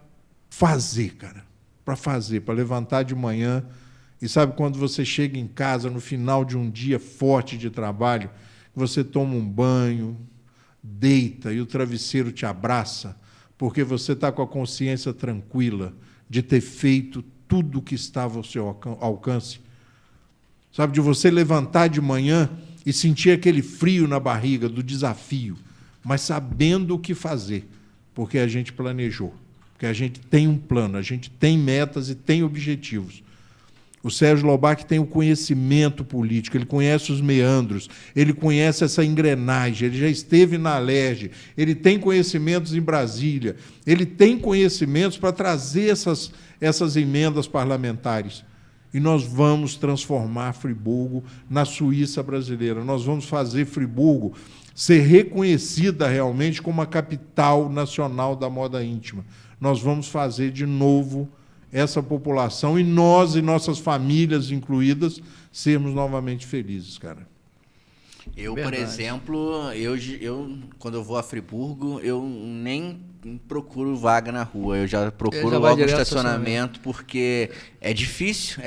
fazer, cara. Para fazer, para levantar de manhã. E sabe quando você chega em casa no final de um dia forte de trabalho, você toma um banho, deita e o travesseiro te abraça, porque você está com a consciência tranquila de ter feito tudo o que estava ao seu alcance? Sabe, de você levantar de manhã e sentir aquele frio na barriga do desafio, mas sabendo o que fazer, porque a gente planejou, porque a gente tem um plano, a gente tem metas e tem objetivos. O Sérgio Lobac tem o conhecimento político, ele conhece os meandros, ele conhece essa engrenagem, ele já esteve na Alerj, ele tem conhecimentos em Brasília, ele tem conhecimentos para trazer essas emendas parlamentares. E nós vamos transformar Friburgo na Suíça brasileira. Nós vamos fazer Friburgo ser reconhecida realmente como a capital nacional da moda íntima. Nós vamos fazer de novo essa população, e nós e nossas famílias incluídas, sermos novamente felizes, cara. Eu, por exemplo, quando eu vou a Friburgo, eu nem procuro vaga na rua, eu já procuro logo um estacionamento, porque é difícil,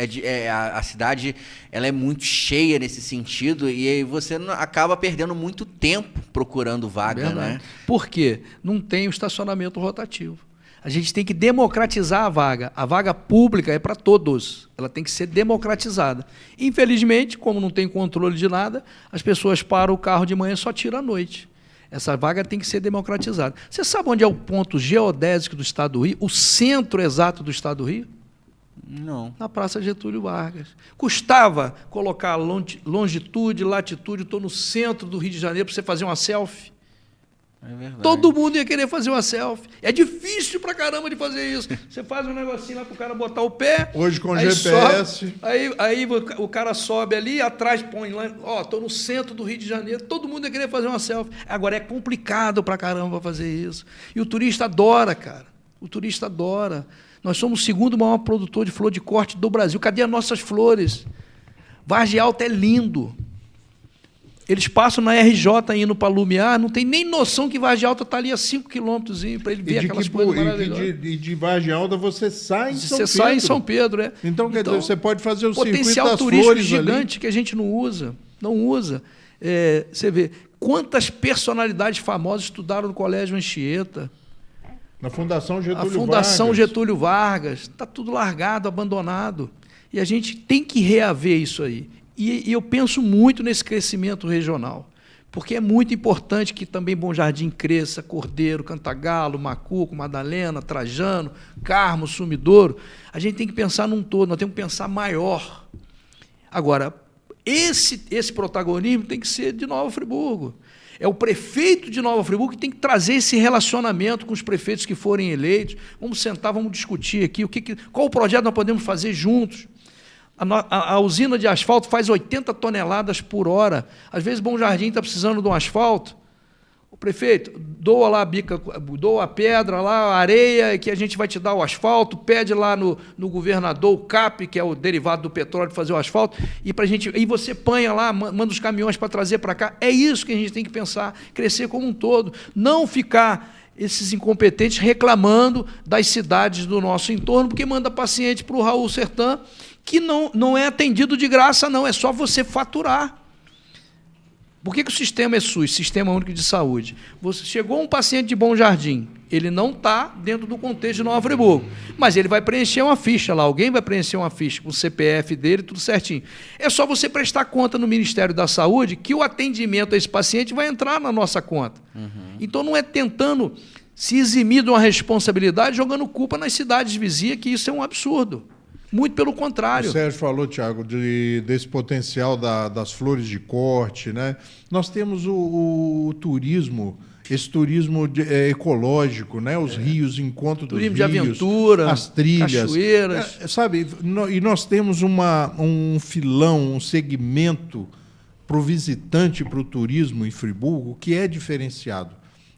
a cidade ela é muito cheia nesse sentido, e aí você acaba perdendo muito tempo procurando vaga, né? Por quê? Não tem o estacionamento rotativo. A gente tem que democratizar a vaga. A vaga pública é para todos. Ela tem que ser democratizada. Infelizmente, como não tem controle de nada, as pessoas param o carro de manhã e só tiram à noite. Essa vaga tem que ser democratizada. Você sabe onde é o ponto geodésico do Estado do Rio? O centro exato do Estado do Rio? Não. Na Praça Getúlio Vargas. Custava colocar longitude, latitude, estou no centro do Rio de Janeiro para você fazer uma selfie. É verdade. Todo mundo ia querer fazer uma selfie. É difícil pra caramba de fazer isso. Você faz um negocinho lá pro cara botar o pé. Hoje com GPS. Sobe, aí o cara sobe ali, atrás põe lá, tô no centro do Rio de Janeiro. Todo mundo ia querer fazer uma selfie. Agora é complicado pra caramba fazer isso. E o turista adora, cara. O turista adora. Nós somos o segundo maior produtor de flor de corte do Brasil. Cadê as nossas flores? Vargem Alta é lindo. Eles passam na RJ indo para Lumiar, não tem nem noção que Vargem Alta está ali a 5 quilômetros para ele ver aquelas coisas maravilhosas. E de Vargem Alta você sai em São Pedro. Você sai em São Pedro, é. Então, quer dizer, você pode fazer o circuito das potencial turístico flores gigante ali. Que a gente não usa. Você vê quantas personalidades famosas estudaram no Colégio Anchieta. Na Fundação Getúlio Vargas. A Fundação Getúlio Vargas. Está tudo largado, abandonado. E a gente tem que reaver isso aí. E eu penso muito nesse crescimento regional, porque é muito importante que também Bom Jardim cresça, Cordeiro, Cantagalo, Macuco, Madalena, Trajano, Carmo, Sumidouro. A gente tem que pensar num todo, nós temos que pensar maior. Agora, esse protagonismo tem que ser de Nova Friburgo. É o prefeito de Nova Friburgo que tem que trazer esse relacionamento com os prefeitos que forem eleitos. Vamos sentar, vamos discutir aqui qual o projeto nós podemos fazer juntos. A usina de asfalto faz 80 toneladas por hora. Às vezes, Bom Jardim está precisando de um asfalto. O prefeito, doa lá doa a pedra, lá, a areia, que a gente vai te dar o asfalto, pede lá no governador o CAP, que é o derivado do petróleo, fazer o asfalto, e você panha lá, manda os caminhões para trazer para cá. É isso que a gente tem que pensar, crescer como um todo, não ficar esses incompetentes reclamando das cidades do nosso entorno, porque manda paciente para o Raul Sertã, que não é atendido de graça, não, é só você faturar. Por que o sistema é SUS, Sistema Único de Saúde? Chegou um paciente de Bom Jardim, ele não está dentro do contexto de Nova Friburgo, mas ele vai preencher uma ficha lá, alguém vai preencher uma ficha com o CPF dele, tudo certinho. É só você prestar conta no Ministério da Saúde que o atendimento a esse paciente vai entrar na nossa conta. Então não é tentando se eximir de uma responsabilidade, jogando culpa nas cidades vizinhas, que isso é um absurdo. Muito pelo contrário. O Sérgio falou, Tiago, desse potencial das flores de corte, né? Nós temos o turismo, esse turismo ecológico, né? Os rios, encontro dos rios, turismo de aventura, as trilhas, cachoeiras. Sabe? E nós temos um filão, um segmento para o visitante, para o turismo em Friburgo, que é diferenciado,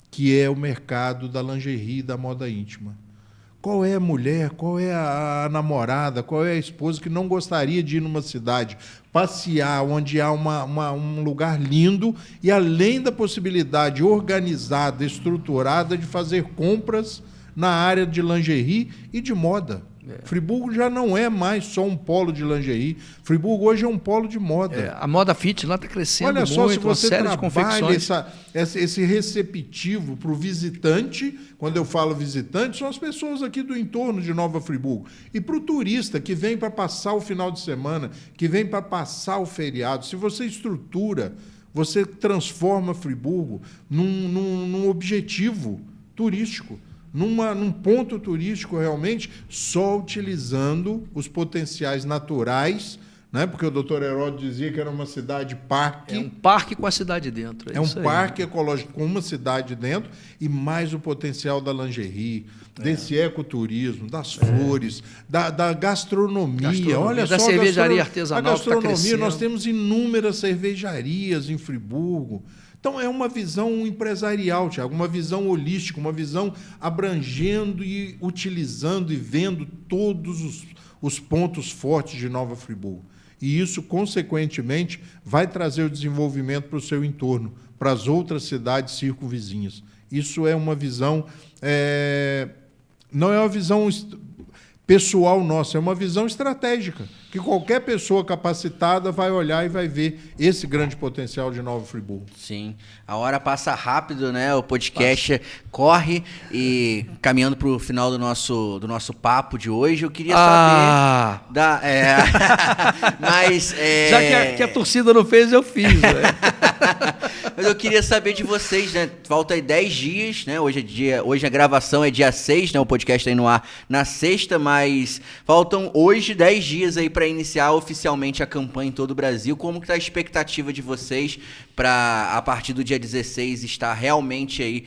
que é o mercado da lingerie e da moda íntima. Qual é a mulher, qual é a namorada, qual é a esposa que não gostaria de ir numa cidade, passear, onde há um lugar lindo e, além da possibilidade organizada, estruturada, de fazer compras na área de lingerie e de moda? Friburgo já não é mais só um polo de lingerie. Friburgo hoje é um polo de moda. A moda fit lá está crescendo. Olha só, muito, se você uma série de confecções. esse receptivo para o visitante, quando eu falo visitante, são as pessoas aqui do entorno de Nova Friburgo. E para o turista que vem para passar o final de semana, que vem para passar o feriado, se você estrutura, você transforma Friburgo num objetivo turístico. Num ponto turístico realmente, só utilizando os potenciais naturais, né? Porque o doutor Heródoto dizia que era uma cidade-parque. É um parque com a cidade dentro. É um parque ecológico com uma cidade dentro e mais o potencial da lingerie, desse ecoturismo, das flores, da gastronomia. Olha da só, cervejaria artesanal. A gastronomia, que tá nós temos inúmeras cervejarias em Friburgo. Então, é uma visão empresarial, Tiago, uma visão holística, uma visão abrangendo e utilizando e vendo todos os pontos fortes de Nova Friburgo. E isso, consequentemente, vai trazer o desenvolvimento para o seu entorno, para as outras cidades circunvizinhas. Isso é uma visão... não é uma visão pessoal nossa, é uma visão estratégica, que qualquer pessoa capacitada vai olhar e vai ver esse grande potencial de Nova Friburgo. Sim, a hora passa rápido, né? O podcast corre e caminhando para o final do nosso papo de hoje, eu queria saber mas já que a torcida não fez, eu fiz, né? Mas eu queria saber de vocês, né? Falta aí 10 dias, né? Hoje a gravação é dia 6, né? O podcast está aí no ar na sexta, mas faltam hoje 10 dias aí para iniciar oficialmente a campanha em todo o Brasil. Como que está a expectativa de vocês para, a partir do dia 16, estar realmente aí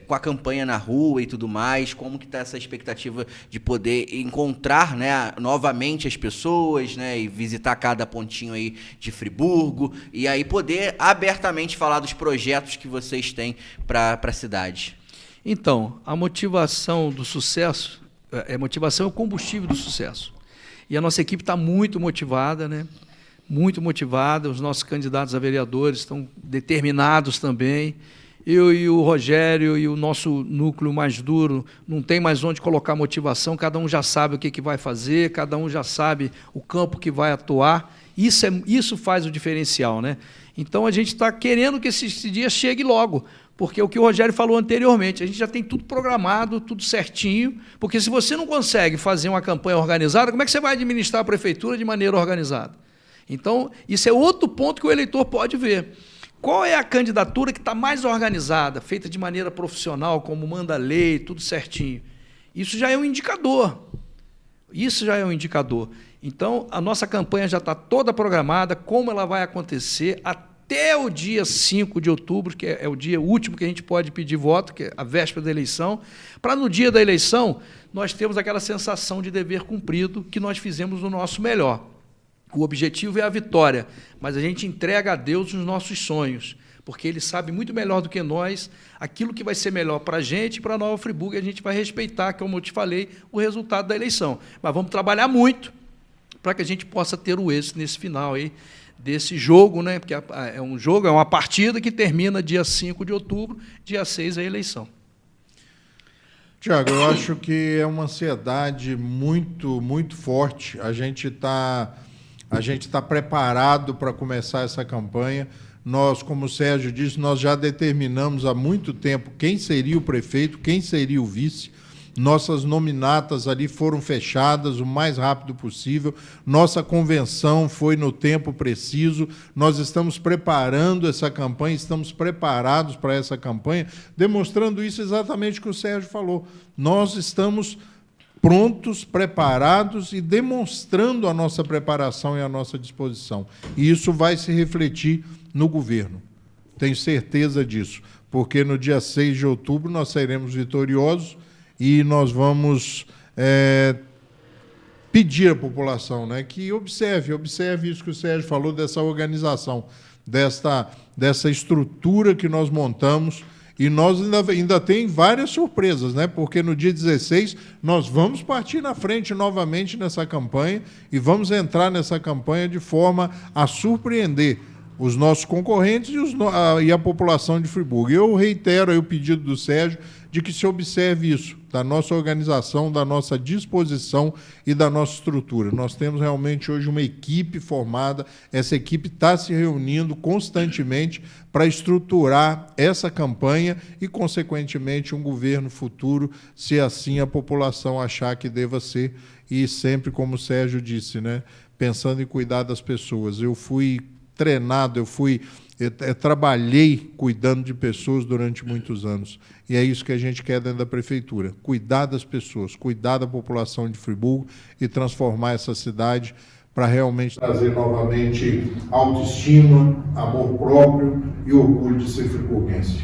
com a campanha na rua e tudo mais? Como que está essa expectativa de poder encontrar, né, novamente as pessoas, né, e visitar cada pontinho aí de Friburgo e aí poder abertamente falar dos projetos que vocês têm para a cidade? Então, a motivação do sucesso, motivação é o combustível do sucesso. E a nossa equipe está muito motivada, né? Muito motivada, os nossos candidatos a vereadores estão determinados também. Eu e o Rogério e o nosso núcleo mais duro não tem mais onde colocar motivação, cada um já sabe o que vai fazer, cada um já sabe o campo que vai atuar. Isso faz o diferencial, né? Então a gente está querendo que esse dia chegue logo, porque o que o Rogério falou anteriormente, a gente já tem tudo programado, tudo certinho, porque se você não consegue fazer uma campanha organizada, como é que você vai administrar a prefeitura de maneira organizada? Então, isso é outro ponto que o eleitor pode ver. Qual é a candidatura que está mais organizada, feita de maneira profissional, como manda a lei, tudo certinho? Isso já é um indicador. Isso já é um indicador. Então, a nossa campanha já está toda programada, como ela vai acontecer até o dia 5 de outubro, que é o dia último que a gente pode pedir voto, que é a véspera da eleição, para no dia da eleição nós termos aquela sensação de dever cumprido que nós fizemos o nosso melhor. O objetivo é a vitória, mas a gente entrega a Deus os nossos sonhos, porque Ele sabe muito melhor do que nós aquilo que vai ser melhor para a gente e para a Nova Friburgo, e a gente vai respeitar, como eu te falei, o resultado da eleição. Mas vamos trabalhar muito para que a gente possa ter o êxito nesse final aí, desse jogo, né? Porque é um jogo, é uma partida que termina dia 5 de outubro, dia 6 a eleição. Tiago, eu acho que é uma ansiedade muito, muito forte. A gente tá preparado para começar essa campanha. Nós, como o Sérgio disse, nós já determinamos há muito tempo quem seria o prefeito, quem seria o vice. Nossas nominatas ali foram fechadas o mais rápido possível. Nossa convenção foi no tempo preciso. Nós estamos preparando essa campanha, estamos preparados para essa campanha, demonstrando isso exatamente que o Sérgio falou. Nós estamos prontos, preparados e demonstrando a nossa preparação e a nossa disposição. E isso vai se refletir no governo. Tenho certeza disso, porque no dia 6 de outubro nós seremos vitoriosos e nós vamos pedir à população, né, que observe isso que o Sérgio falou, dessa organização, dessa estrutura que nós montamos. E nós ainda tem várias surpresas, né? Porque no dia 16 nós vamos partir na frente novamente nessa campanha e vamos entrar nessa campanha de forma a surpreender os nossos concorrentes e a população de Friburgo. Eu reitero aí o pedido do Sérgio de que se observe isso, da nossa organização, da nossa disposição e da nossa estrutura. Nós temos realmente hoje uma equipe formada, essa equipe está se reunindo constantemente para estruturar essa campanha e, consequentemente, um governo futuro, se assim a população achar que deva ser, e sempre, como o Sérgio disse, né, pensando em cuidar das pessoas. Eu fui treinado, trabalhei cuidando de pessoas durante muitos anos. E é isso que a gente quer dentro da prefeitura, cuidar das pessoas, cuidar da população de Friburgo e transformar essa cidade para realmente trazer novamente autoestima, amor próprio e orgulho de ser friburguense.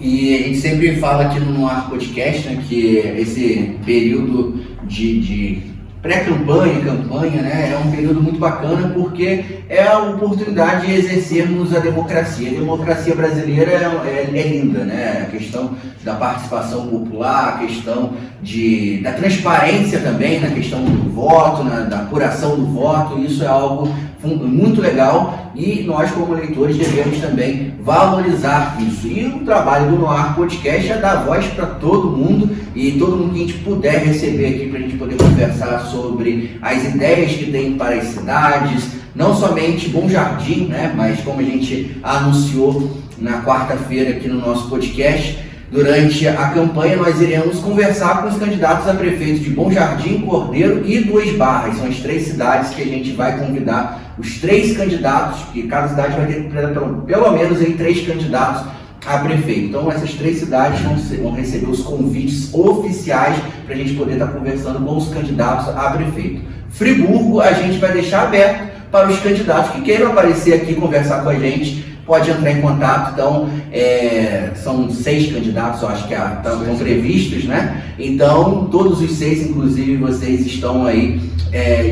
E a gente sempre fala aqui no Noar Podcast, né, que esse período de pré-campanha e campanha, né, é um período muito bacana porque é a oportunidade de exercermos a democracia. A democracia brasileira é linda, né? A questão da participação popular, a questão da transparência também, na questão do voto, da apuração do voto, isso é algo muito legal e nós, como eleitores, devemos também valorizar isso. E o trabalho do Noar Podcast é dar voz para todo mundo e todo mundo que a gente puder receber aqui para a gente poder conversar sobre as ideias que tem para as cidades, não somente Bom Jardim, né, mas como a gente anunciou na quarta-feira aqui no nosso podcast, durante a campanha nós iremos conversar com os candidatos a prefeito de Bom Jardim, Cordeiro e Duas Barras. São as 3 cidades que a gente vai convidar os 3 candidatos, que cada cidade vai ter pelo menos aí 3 candidatos a prefeito. Então essas 3 cidades vão receber os convites oficiais para a gente poder estar conversando com os candidatos a prefeito. Friburgo a gente vai deixar aberto para os candidatos que queiram aparecer aqui conversar com a gente. Pode entrar em contato, então são 6 candidatos, eu acho que estão previstos, né? Então, todos os 6, inclusive, vocês estão aí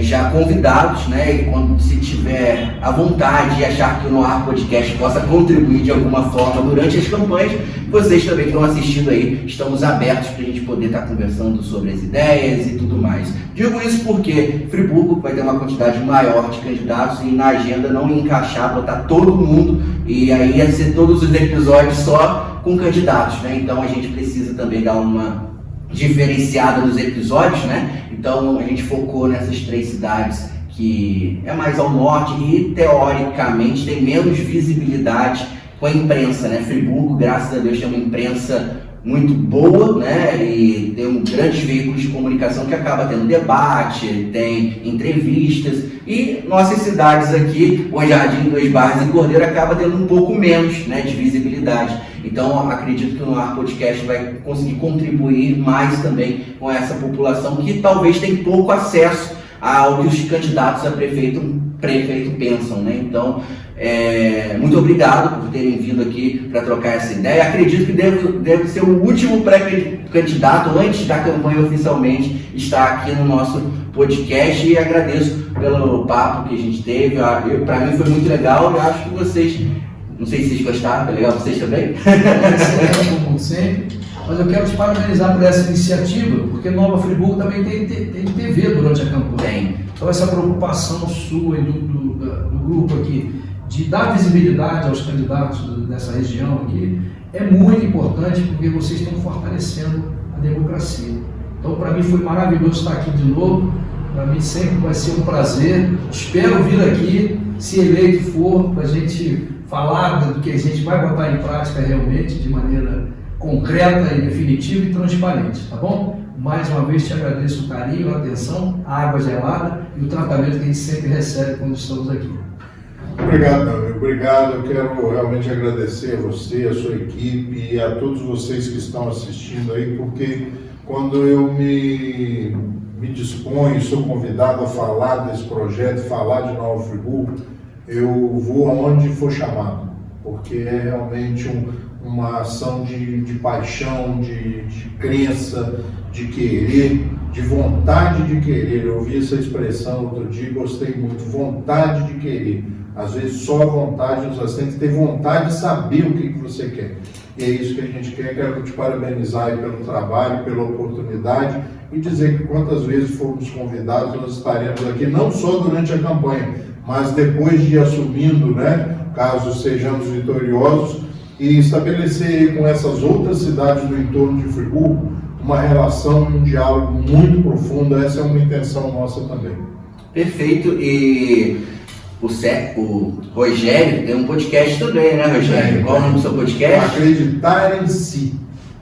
já convidados, né? E quando se tiver a vontade e achar que o Noar Podcast possa contribuir de alguma forma durante as campanhas, vocês também que estão assistindo aí, estamos abertos para a gente poder estar conversando sobre as ideias e tudo mais. Digo isso porque Friburgo vai ter uma quantidade maior de candidatos e na agenda não ia encaixar, botar todo mundo e aí ia ser todos os episódios só com candidatos, né? Então a gente precisa também dar uma diferenciada nos episódios, né? Então a gente focou nessas 3 cidades que é mais ao norte e teoricamente tem menos visibilidade com a imprensa, né? Friburgo, graças a Deus, tem uma imprensa muito boa, né? E tem grandes veículos de comunicação que acaba tendo debate, tem entrevistas, e nossas cidades aqui, Bom Jardim, Duas Barras e Cordeiro, acaba tendo um pouco menos, né, de visibilidade. Então acredito que o Noar Podcast vai conseguir contribuir mais também com essa população que talvez tem pouco acesso ao que os candidatos a prefeito pensam, né? Então, muito obrigado por terem vindo aqui para trocar essa ideia. Acredito que deve ser o último pré-candidato, antes da campanha oficialmente, estar aqui no nosso podcast, e agradeço pelo papo que a gente teve. Para mim foi muito legal, e acho que vocês, não sei se vocês gostaram, foi legal, vocês também? Como sempre, mas eu quero te parabenizar por essa iniciativa, porque Nova Friburgo também tem TV durante a campanha. Então essa preocupação sua e do grupo aqui, de dar visibilidade aos candidatos dessa região aqui, é muito importante, porque vocês estão fortalecendo a democracia. Então, para mim foi maravilhoso estar aqui de novo, para mim sempre vai ser um prazer, espero vir aqui, se eleito for, para a gente falar do que a gente vai botar em prática realmente, de maneira concreta e definitiva e transparente, tá bom? Mais uma vez te agradeço o carinho, a atenção, a água gelada e o tratamento que a gente sempre recebe quando estamos aqui. Obrigado, meu amigo. Obrigado. Eu quero realmente agradecer a você, a sua equipe e a todos vocês que estão assistindo aí, porque quando eu me disponho, sou convidado a falar desse projeto, falar de Nova Friburgo, eu vou aonde for chamado, porque é realmente uma ação de paixão, de crença, de querer, de vontade de querer. Eu ouvi essa expressão outro dia e gostei muito, vontade de querer. Às vezes só a vontade, você tem que ter vontade de saber o que você quer. E é isso que a gente quer. Quero te parabenizar aí pelo trabalho, pela oportunidade e dizer que quantas vezes formos convidados, nós estaremos aqui, não só durante a campanha, mas depois de ir assumindo, né, caso sejamos vitoriosos, e estabelecer com essas outras cidades do entorno de Friburgo uma relação, um diálogo muito profundo. Essa é uma intenção nossa também. Perfeito. E o Rogério tem um podcast também, né, Rogério? Qual é o nome do seu podcast? Acreditar em Si.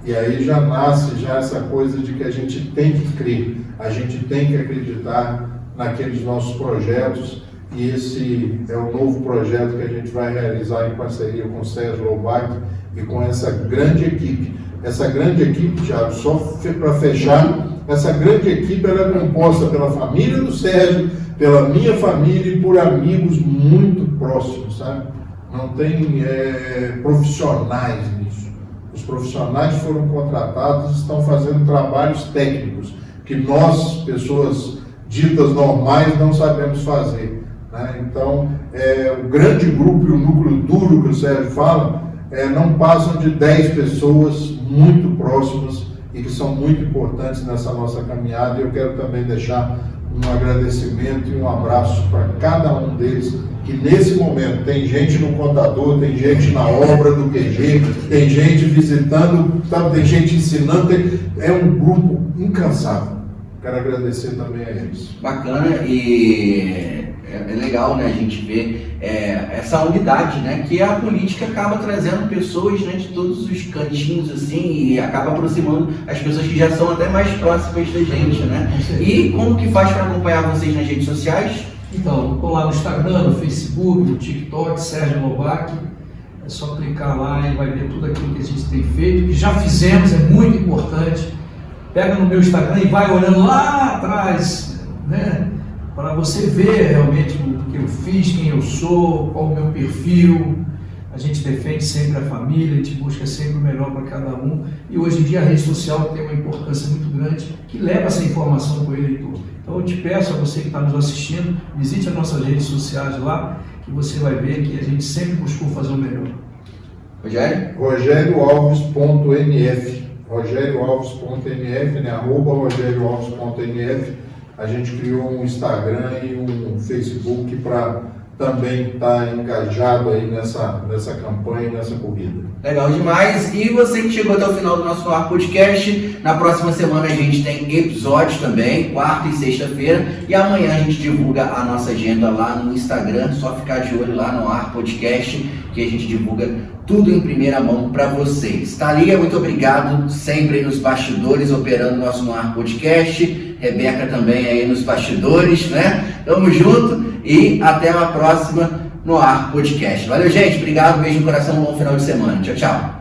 E aí já nasce essa coisa de que a gente tem que crer, a gente tem que acreditar naqueles nossos projetos, e esse é o novo projeto que a gente vai realizar em parceria com o Sérgio Lobac e com essa grande equipe. Essa grande equipe, Thiago, só para fechar, essa grande equipe ela é composta pela família do Sérgio, pela minha família e por amigos muito próximos, sabe? Não tem profissionais nisso. Os profissionais foram contratados, estão fazendo trabalhos técnicos que nós, pessoas ditas normais, não sabemos fazer, né? Então, o grande grupo e o núcleo duro que o Sérgio fala, não passam de 10 pessoas muito próximas e que são muito importantes nessa nossa caminhada. E eu quero também deixar um agradecimento e um abraço para cada um deles, que nesse momento tem gente no contador, tem gente na obra do QG, tem gente visitando, tem gente ensinando, é um grupo incansável. Quero agradecer também a eles. Bacana, e é legal, né, a gente ver essa unidade, né, que a política acaba trazendo pessoas, né, de todos os cantinhos, assim, e acaba aproximando as pessoas que já são até mais próximas da gente, né? E como que faz para acompanhar vocês nas redes sociais? Então, estou lá no Instagram, no Facebook, no TikTok, Sérgio Lobac. É só clicar lá e vai ver tudo aquilo que a gente tem feito, que já fizemos, é muito importante. Pega no meu Instagram e vai olhando lá atrás, né? Para você ver realmente o que eu fiz, quem eu sou, qual o meu perfil. A gente defende sempre a família, a gente busca sempre o melhor para cada um. E hoje em dia a rede social tem uma importância muito grande que leva essa informação para o eleitor. Então eu te peço a você que está nos assistindo, visite as nossas redes sociais lá, que você vai ver que a gente sempre buscou fazer o melhor. Rogério? RogérioAlves.nf, RogérioAlves.nf, né? @RogérioAlves.nf. A gente criou um Instagram e um Facebook para também estar engajado aí nessa campanha, nessa corrida. Legal demais. E você que chegou até o final do nosso ar podcast, na próxima semana a gente tem episódios também, quarta e sexta-feira, e amanhã a gente divulga a nossa agenda lá no Instagram, só ficar de olho lá no ar podcast, que a gente divulga tudo em primeira mão para vocês. Thalia, muito obrigado, sempre aí nos bastidores, operando nosso No Ar Podcast. Rebeca também aí nos bastidores, né? Tamo junto e até a próxima No Ar Podcast. Valeu, gente. Obrigado, beijo no coração, bom final de semana. Tchau, tchau.